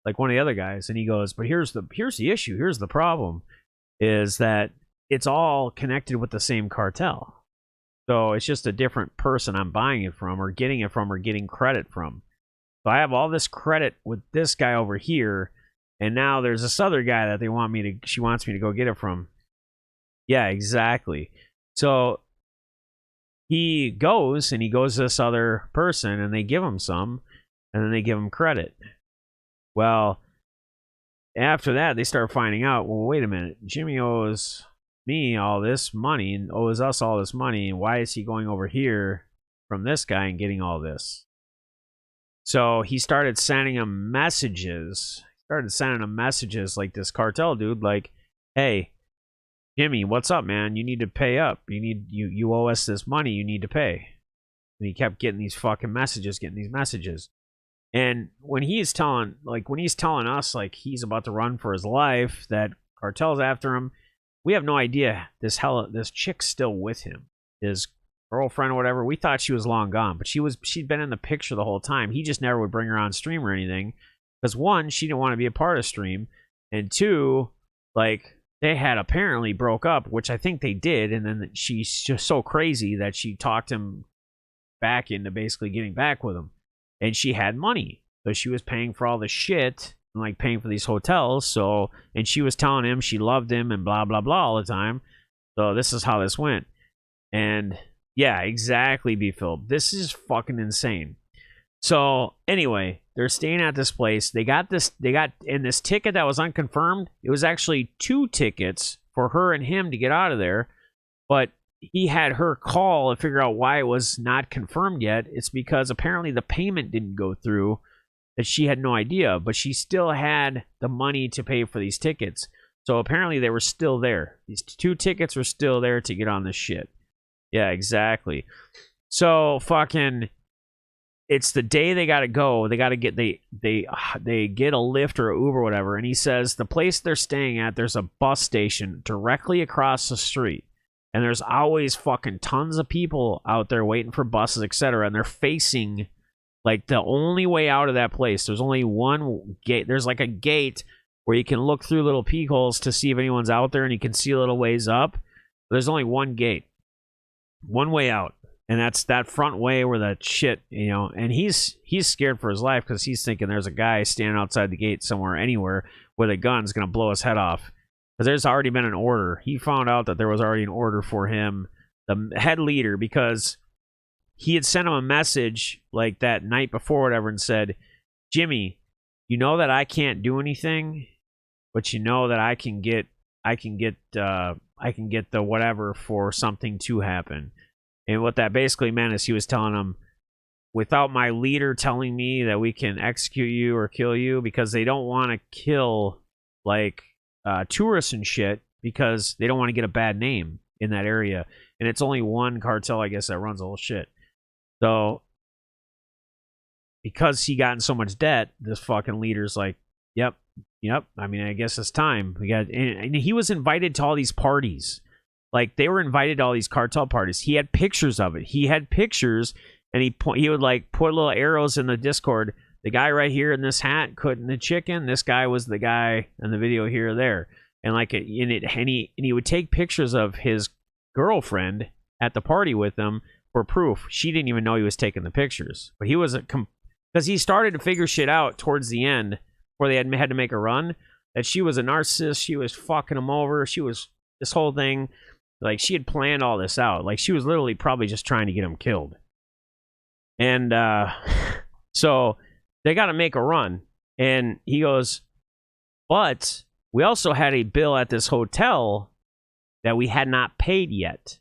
like one of the other guys. And he goes, but here's the issue. Here's the problem, is that it's all connected with the same cartel. So it's just a different person I'm buying it from or getting it from or getting credit from. So I have all this credit with this guy over here, and now there's this other guy that she wants me to go get it from. Yeah, exactly. So he goes to this other person, and they give him some, and then they give him credit. Well, after that, they start finding out, well, wait a minute, Jimmy owes me all this money and owes us all this money, and why is he going over here from this guy and getting all this? So he started sending him messages. Like this cartel dude, like, hey, Jimmy, what's up, man? You need to pay up. You owe us this money. You need to pay. And he kept getting these fucking messages, And when he's telling us, like, he's about to run for his life, that cartel's after him, we have no idea this chick's still with him, his girlfriend or whatever. We thought she was long gone, but she'd been in the picture the whole time. He just never would bring her on stream or anything, because one, she didn't want to be a part of stream, and two, like, they had apparently broke up, which I think they did, and then she's just so crazy that she talked him back into basically getting back with him. And she had money, so she was paying for all the shit and, like, paying for these hotels. So, and she was telling him she loved him and blah blah blah all the time. So this is how this went. And yeah, exactly, B-Phil. This is fucking insane. So anyway, they're staying at this place. They got this ticket that was unconfirmed. It was actually 2 tickets for her and him to get out of there, but he had her call and figure out why it was not confirmed yet. It's because apparently the payment didn't go through, that she had no idea, but she still had the money to pay for these tickets. So apparently they were still there. These 2 tickets were still there to get on this shit. Yeah, exactly. So fucking, it's the day they gotta go. They gotta get they get a Lyft or a Uber or whatever. And he says the place they're staying at, there's a bus station directly across the street. And there's always fucking tons of people out there waiting for buses, etc. And they're facing, like, the only way out of that place. There's only one gate. There's like a gate where you can look through little peek holes to see if anyone's out there, and you can see a little ways up. There's only one gate, one way out, and that's that front way where that shit, you know. And he's scared for his life because he's thinking there's a guy standing outside the gate somewhere, anywhere, with a gun's gonna blow his head off. Because there's already been an order. He found out that there was already an order for him, the head leader, because he had sent him a message like that night before, whatever, and said, Jimmy, you know that I can't do anything, but you know that I can get the whatever for something to happen. And what that basically meant is he was telling him, without my leader telling me that we can execute you or kill you, because they don't want to kill, like, tourists and shit, because they don't want to get a bad name in that area. And it's only one cartel, I guess, that runs the whole shit. So because he got in so much debt, this fucking leader's like, yep, I mean, I guess it's time. And he was invited to all these parties. Like, they were invited to all these cartel parties. He had pictures of it. And he would, like, put little arrows in the Discord. The guy right here in this hat cutting the chicken, this guy was the guy in the video here or there. And, like, he would take pictures of his girlfriend at the party with him for proof. She didn't even know he was taking the pictures. But he was because he started to figure shit out towards the end, where they had to make a run, that she was a narcissist. She was fucking him over. She was this whole thing. Like, she had planned all this out. Like, she was literally probably just trying to get him killed. And so they got to make a run. And he goes, but we also had a bill at this hotel that we had not paid yet.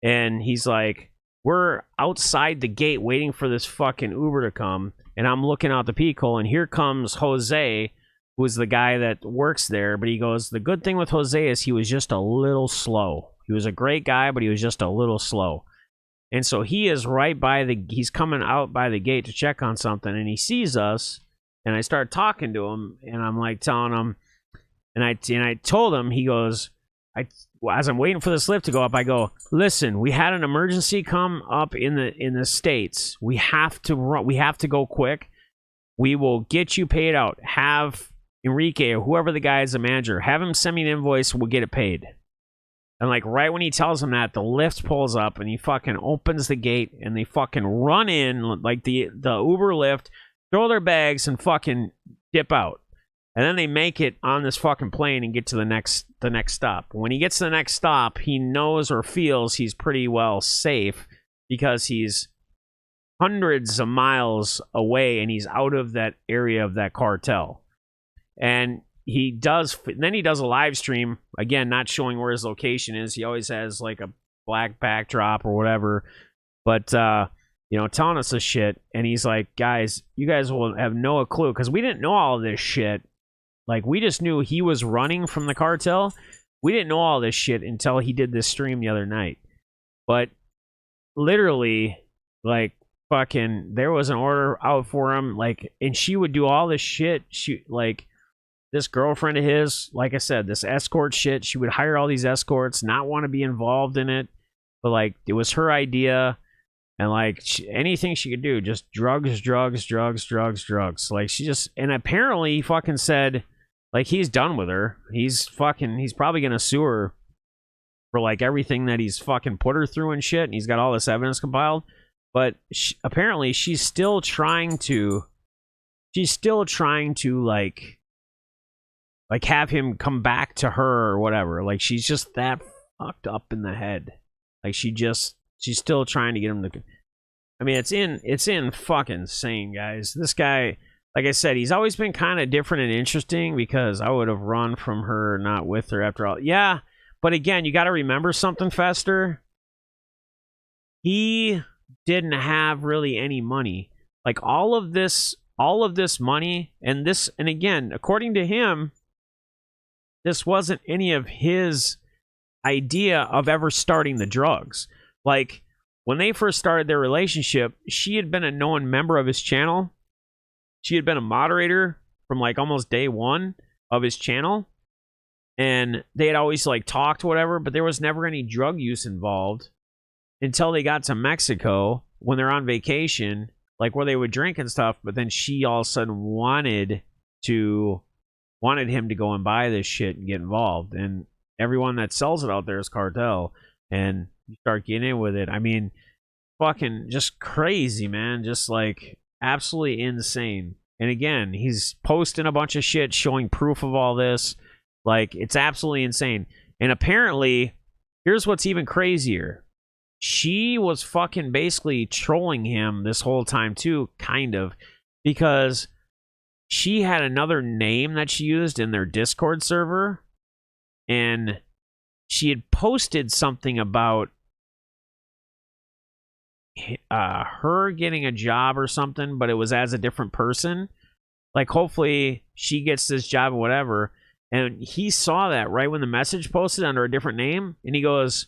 And he's like, we're outside the gate waiting for this fucking Uber to come. And I'm looking out the peephole, and here comes Jose, who's the guy that works there. But he goes, the good thing with Jose is he was just a little slow. He was a great guy, but he was just a little slow. And so he is he's coming out by the gate to check on something, and he sees us, and I start talking to him, and I'm like telling him, and I told him, he goes, as I'm waiting for this lift to go up, I go, listen, we had an emergency come up in the States. We have to run. We have to go quick. We will get you paid out. Have Enrique or whoever the guy is, the manager, have him send me an invoice. We'll get it paid. And, like, right when he tells him that, the lift pulls up, and he fucking opens the gate, and they fucking run in, like the Uber lift, throw their bags, and fucking dip out. And then they make it on this fucking plane and get to the next stop. When he gets to the next stop, he knows or feels he's pretty well safe because he's hundreds of miles away and he's out of that area of that cartel. And then he does a live stream, again, not showing where his location is. He always has like a black backdrop or whatever, but telling us this shit. And he's like, guys, you guys will have no clue, because we didn't know all of this shit. Like, we just knew he was running from the cartel. We didn't know all this shit until he did this stream the other night. But literally, like, fucking, there was an order out for him, like, and she would do all this shit. She, like, this girlfriend of his, like I said, this escort shit, she would hire all these escorts, not want to be involved in it, but, like, it was her idea. And, like, anything she could do, just drugs. Like, she just, and apparently he fucking said, like, he's done with her. He's probably gonna sue her for, like, everything that he's fucking put her through and shit. And he's got all this evidence compiled. But apparently she's still trying to, like have him come back to her or whatever. Like, she's just that fucked up in the head. Like, she's still trying to get him to, I mean, it's in fucking insane, guys. This guy, like I said, he's always been kind of different and interesting, because I would have run from her, not with her after all. Yeah, but again, you got to remember something, Fester. He didn't have really any money. Like, all of this money, and again, according to him, this wasn't any of his idea of ever starting the drugs. Like, when they first started their relationship, she had been a known member of his channel. She had been a moderator from, like, almost day one of his channel. And they had always, like, talked, whatever, but there was never any drug use involved until they got to Mexico when they're on vacation, like, where they would drink and stuff. But then she all of a sudden wanted him to go and buy this shit and get involved. And everyone that sells it out there is cartel. And you start getting in with it. I mean, fucking just crazy, man. Just, like, absolutely insane. And again, he's posting a bunch of shit showing proof of all this. Like, it's absolutely insane. And apparently, here's what's even crazier. She was fucking basically trolling him this whole time too, kind of, because she had another name that she used in their Discord server, and she had posted something about her getting a job or something, but it was as a different person. Like, hopefully she gets this job or whatever. And he saw that right when the message posted under a different name, and he goes,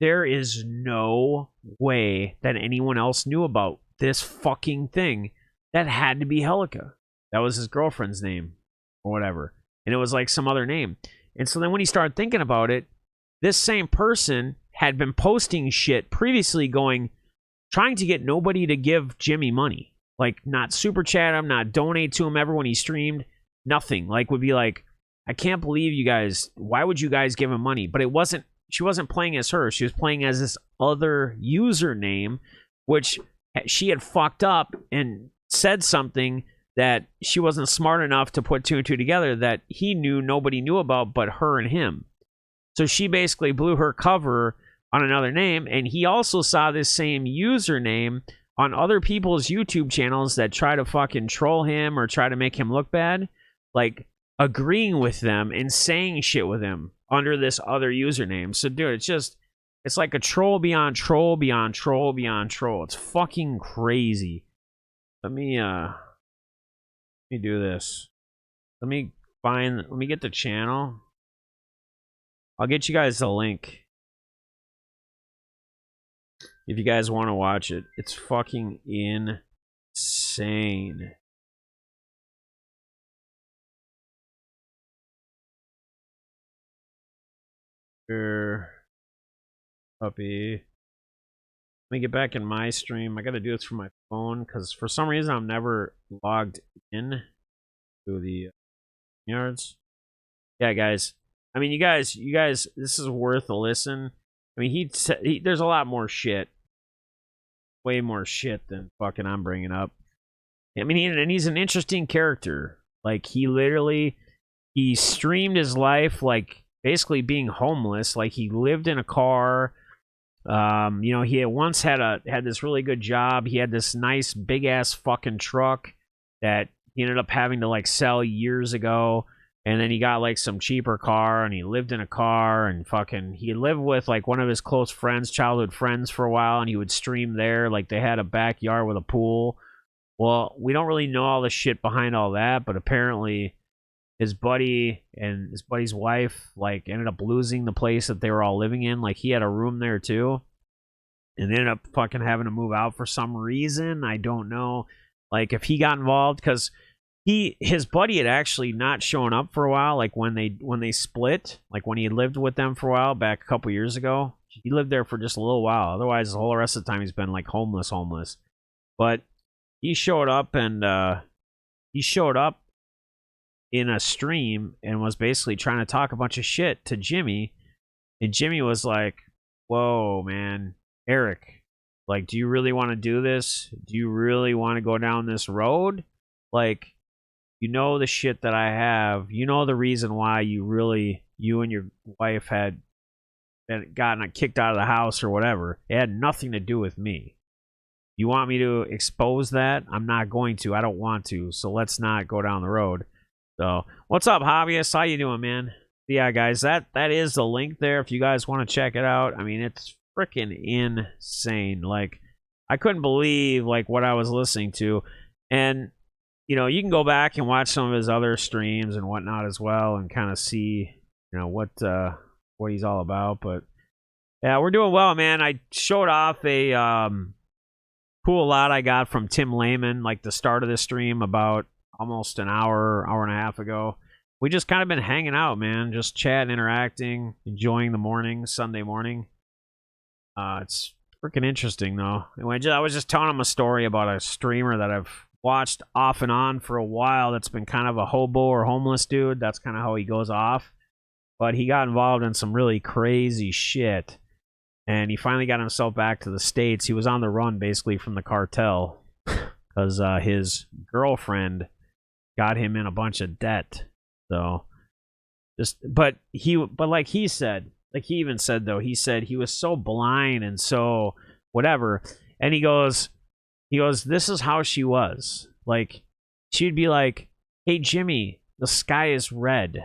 there is no way that anyone else knew about this fucking thing. That had to be Helica. That was his girlfriend's name or whatever. And it was like some other name. And so then when he started thinking about it, this same person had been posting shit previously trying to get nobody to give Jimmy money. Like, not super chat him, not donate to him ever when he streamed. Nothing. Like, would be like, I can't believe you guys, why would you guys give him money? But she wasn't playing as her. She was playing as this other username, which she had fucked up and said something that she wasn't smart enough to put two and two together, that he knew nobody knew about but her and him. So she basically blew her cover on another name, and he also saw this same username on other people's YouTube channels that try to fucking troll him or try to make him look bad, like agreeing with them and saying shit with him under this other username. So, dude, it's like a troll beyond troll beyond troll beyond troll. It's fucking crazy. Let me do this. Let me get the channel. I'll get you guys the link if you guys want to watch it. It's fucking insane. Puppy. Let me get back in my stream. I gotta do this from my phone because for some reason I'm never logged in to the yards. Yeah, guys. I mean, you guys, this is worth a listen. I mean, there's a lot more shit, way more shit than fucking I'm bringing up. I mean, and he's an interesting character. Like, he streamed his life, like, basically being homeless. Like, he lived in a car. He had once had this really good job. He had this nice big ass fucking truck that he ended up having to like sell years ago. And then he got like some cheaper car, and he lived in a car, and fucking he lived with like one of his close friends, childhood friends, for a while, and he would stream there. Like, they had a backyard with a pool. Well, we don't really know all the shit behind all that, but apparently his buddy and his buddy's wife like ended up losing the place that they were all living in. Like, he had a room there too, and they ended up fucking having to move out for some reason. I don't know, like, if he got involved, because his buddy had actually not shown up for a while. Like, when they split, like when he lived with them for a while back a couple years ago, he lived there for just a little while. Otherwise, the whole rest of the time he's been like homeless. But he showed up, and he showed up in a stream and was basically trying to talk a bunch of shit to Jimmy. And Jimmy was like, whoa, man, Eric, like, do you really want to do this? Do you really want to go down this road? Like, you know the shit that I have. You know the reason why you and your wife had gotten kicked out of the house or whatever. It had nothing to do with me. You want me to expose that? I'm not going to. I don't want to. So let's not go down the road. So, what's up, hobbyists? How you doing, man? Yeah, guys, that is the link there if you guys want to check it out. I mean, it's freaking insane. Like, I couldn't believe like what I was listening to. And you can go back and watch some of his other streams and whatnot as well, and kind of see what he's all about. But yeah, we're doing well, man. I showed off a cool lot I got from Tim Lehman, like the start of this stream, about almost an hour and a half ago. We just kind of been hanging out, man, just chatting, interacting, enjoying the morning, Sunday morning. It's freaking interesting, though. Anyway, I was just telling him a story about a streamer that I've watched off and on for a while that's been kind of a hobo or homeless dude. That's kind of how he goes off. But he got involved in some really crazy shit, and he finally got himself back to the States. He was on the run, basically, from the cartel because his girlfriend got him in a bunch of debt. So, but like he said, like he even said, though, he said he was so blind and so whatever. And he goes, this is how she was. Like, she'd be like, hey, Jimmy, the sky is red.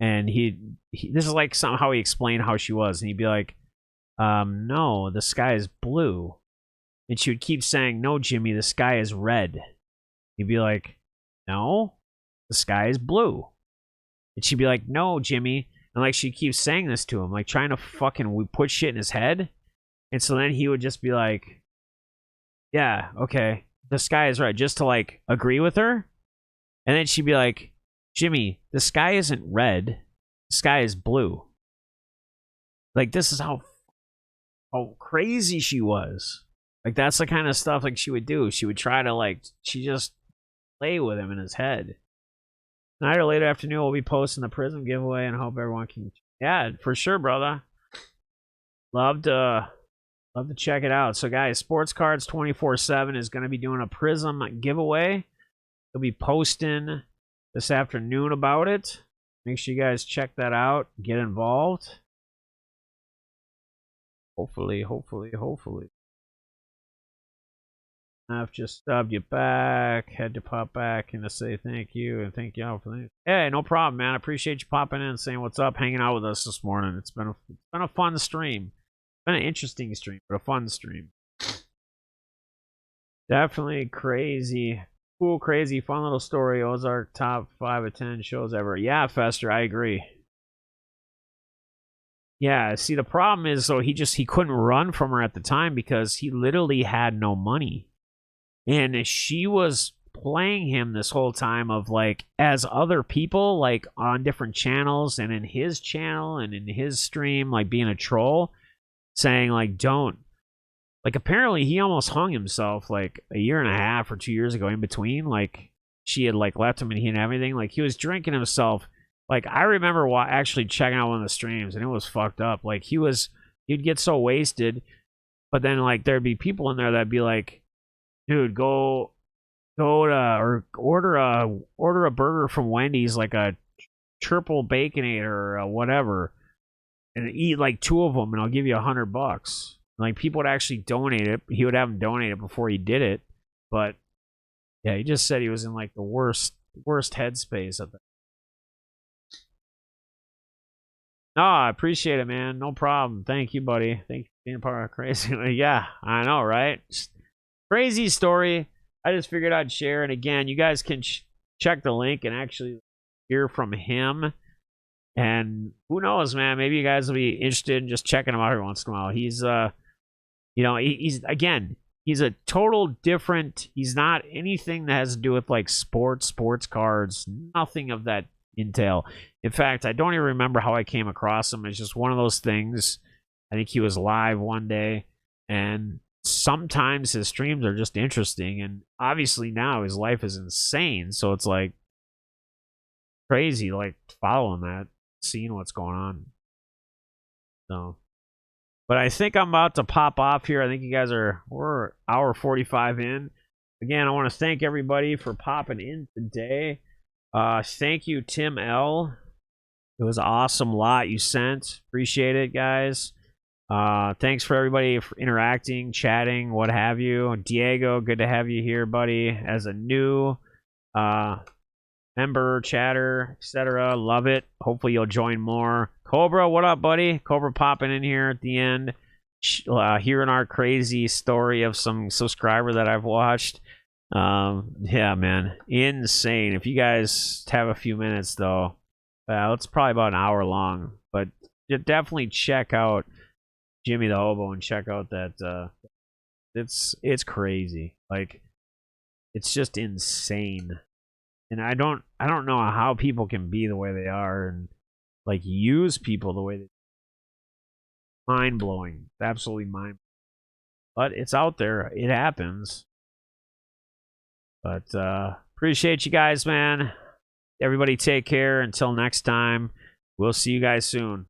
And this is like somehow he explained how she was. And he'd be like, no, the sky is blue. And she would keep saying, no, Jimmy, the sky is red. He'd be like, no, the sky is blue. And she'd be like, no, Jimmy. And like she keeps saying this to him, like trying to fucking put shit in his head. And so then he would just be like, yeah, okay, the sky is red, just to like agree with her. And then she'd be like, Jimmy, the sky isn't red, the sky is blue. Like, this is how crazy she was. Like, that's the kind of stuff like she would do. She would try to like, she just play with him in his head. Tonight or later afternoon, we'll be posting the Prism giveaway, and I hope everyone can. Yeah, for sure, brother. Love to check it out. So, guys, Sports Cards 24/7 is going to be doing a Prism giveaway. He'll be posting this afternoon about it. Make sure you guys check that out. Get involved. Hopefully. I've just stubbed you back. Had to pop back and to say thank you and thank y'all for that. Hey, no problem, man. I appreciate you popping in and saying what's up, hanging out with us this morning. It's been a fun stream. It's been an interesting stream, but a fun stream. Definitely crazy. Cool, crazy, fun little story. Ozark top 5 of 10 shows ever. Yeah, Fester, I agree. Yeah, see, the problem is, though, he couldn't run from her at the time because he literally had no money. And she was playing him this whole time of, like, as other people, like, on different channels and in his channel and in his stream, like, being a troll, saying, like, don't. Like, apparently he almost hung himself, like, a year and a half or 2 years ago in between. Like, she had, like, left him and he didn't have anything. Like, he was drinking himself. Like, I remember actually checking out one of the streams, and it was fucked up. Like, he'd get so wasted, but then, like, there'd be people in there that'd be like, dude, go go to or order a burger from Wendy's, like a triple baconator or whatever, and eat like 2 of them, and I'll give you $100. Like, people would actually donate it. He would have them donate it before he did it, but yeah, he just said he was in like the worst headspace at the. No, I appreciate it, man. No problem. Thank you, buddy. Thank you for being part of crazy. Yeah, I know, right? Crazy story. I just figured I'd share. And again, you guys can check the link and actually hear from him. And who knows, man? Maybe you guys will be interested in just checking him out every once in a while. He's, he's a total different. He's not anything that has to do with like sports cards, nothing of that entail. In fact, I don't even remember how I came across him. It's just one of those things. I think he was live one day, and sometimes his streams are just interesting, and obviously now his life is insane, so it's like crazy, like following that, seeing what's going on. So, but I think I'm about to pop off here. I think you guys we're hour 45 in. Again, I want to thank everybody for popping in today. Thank you, Tim L. It was an awesome lot you sent. Appreciate it, guys. Thanks for everybody for interacting, chatting, what have you. Diego, good to have you here, buddy, as a new member, chatter, etc. Love it. Hopefully you'll join more. Cobra, what up, buddy? Cobra popping in here at the end, hearing our crazy story of some subscriber that I've watched. Yeah, man, insane. If you guys have a few minutes, though, it's probably about an hour long, but you definitely check out Jimmy the Hobo and check out that. It's crazy. Like, it's just insane, and I don't know how people can be the way they are and like use people the way they. Mind blowing, absolutely mind. But it's out there. It happens. But appreciate you guys, man. Everybody take care. Until next time, we'll see you guys soon.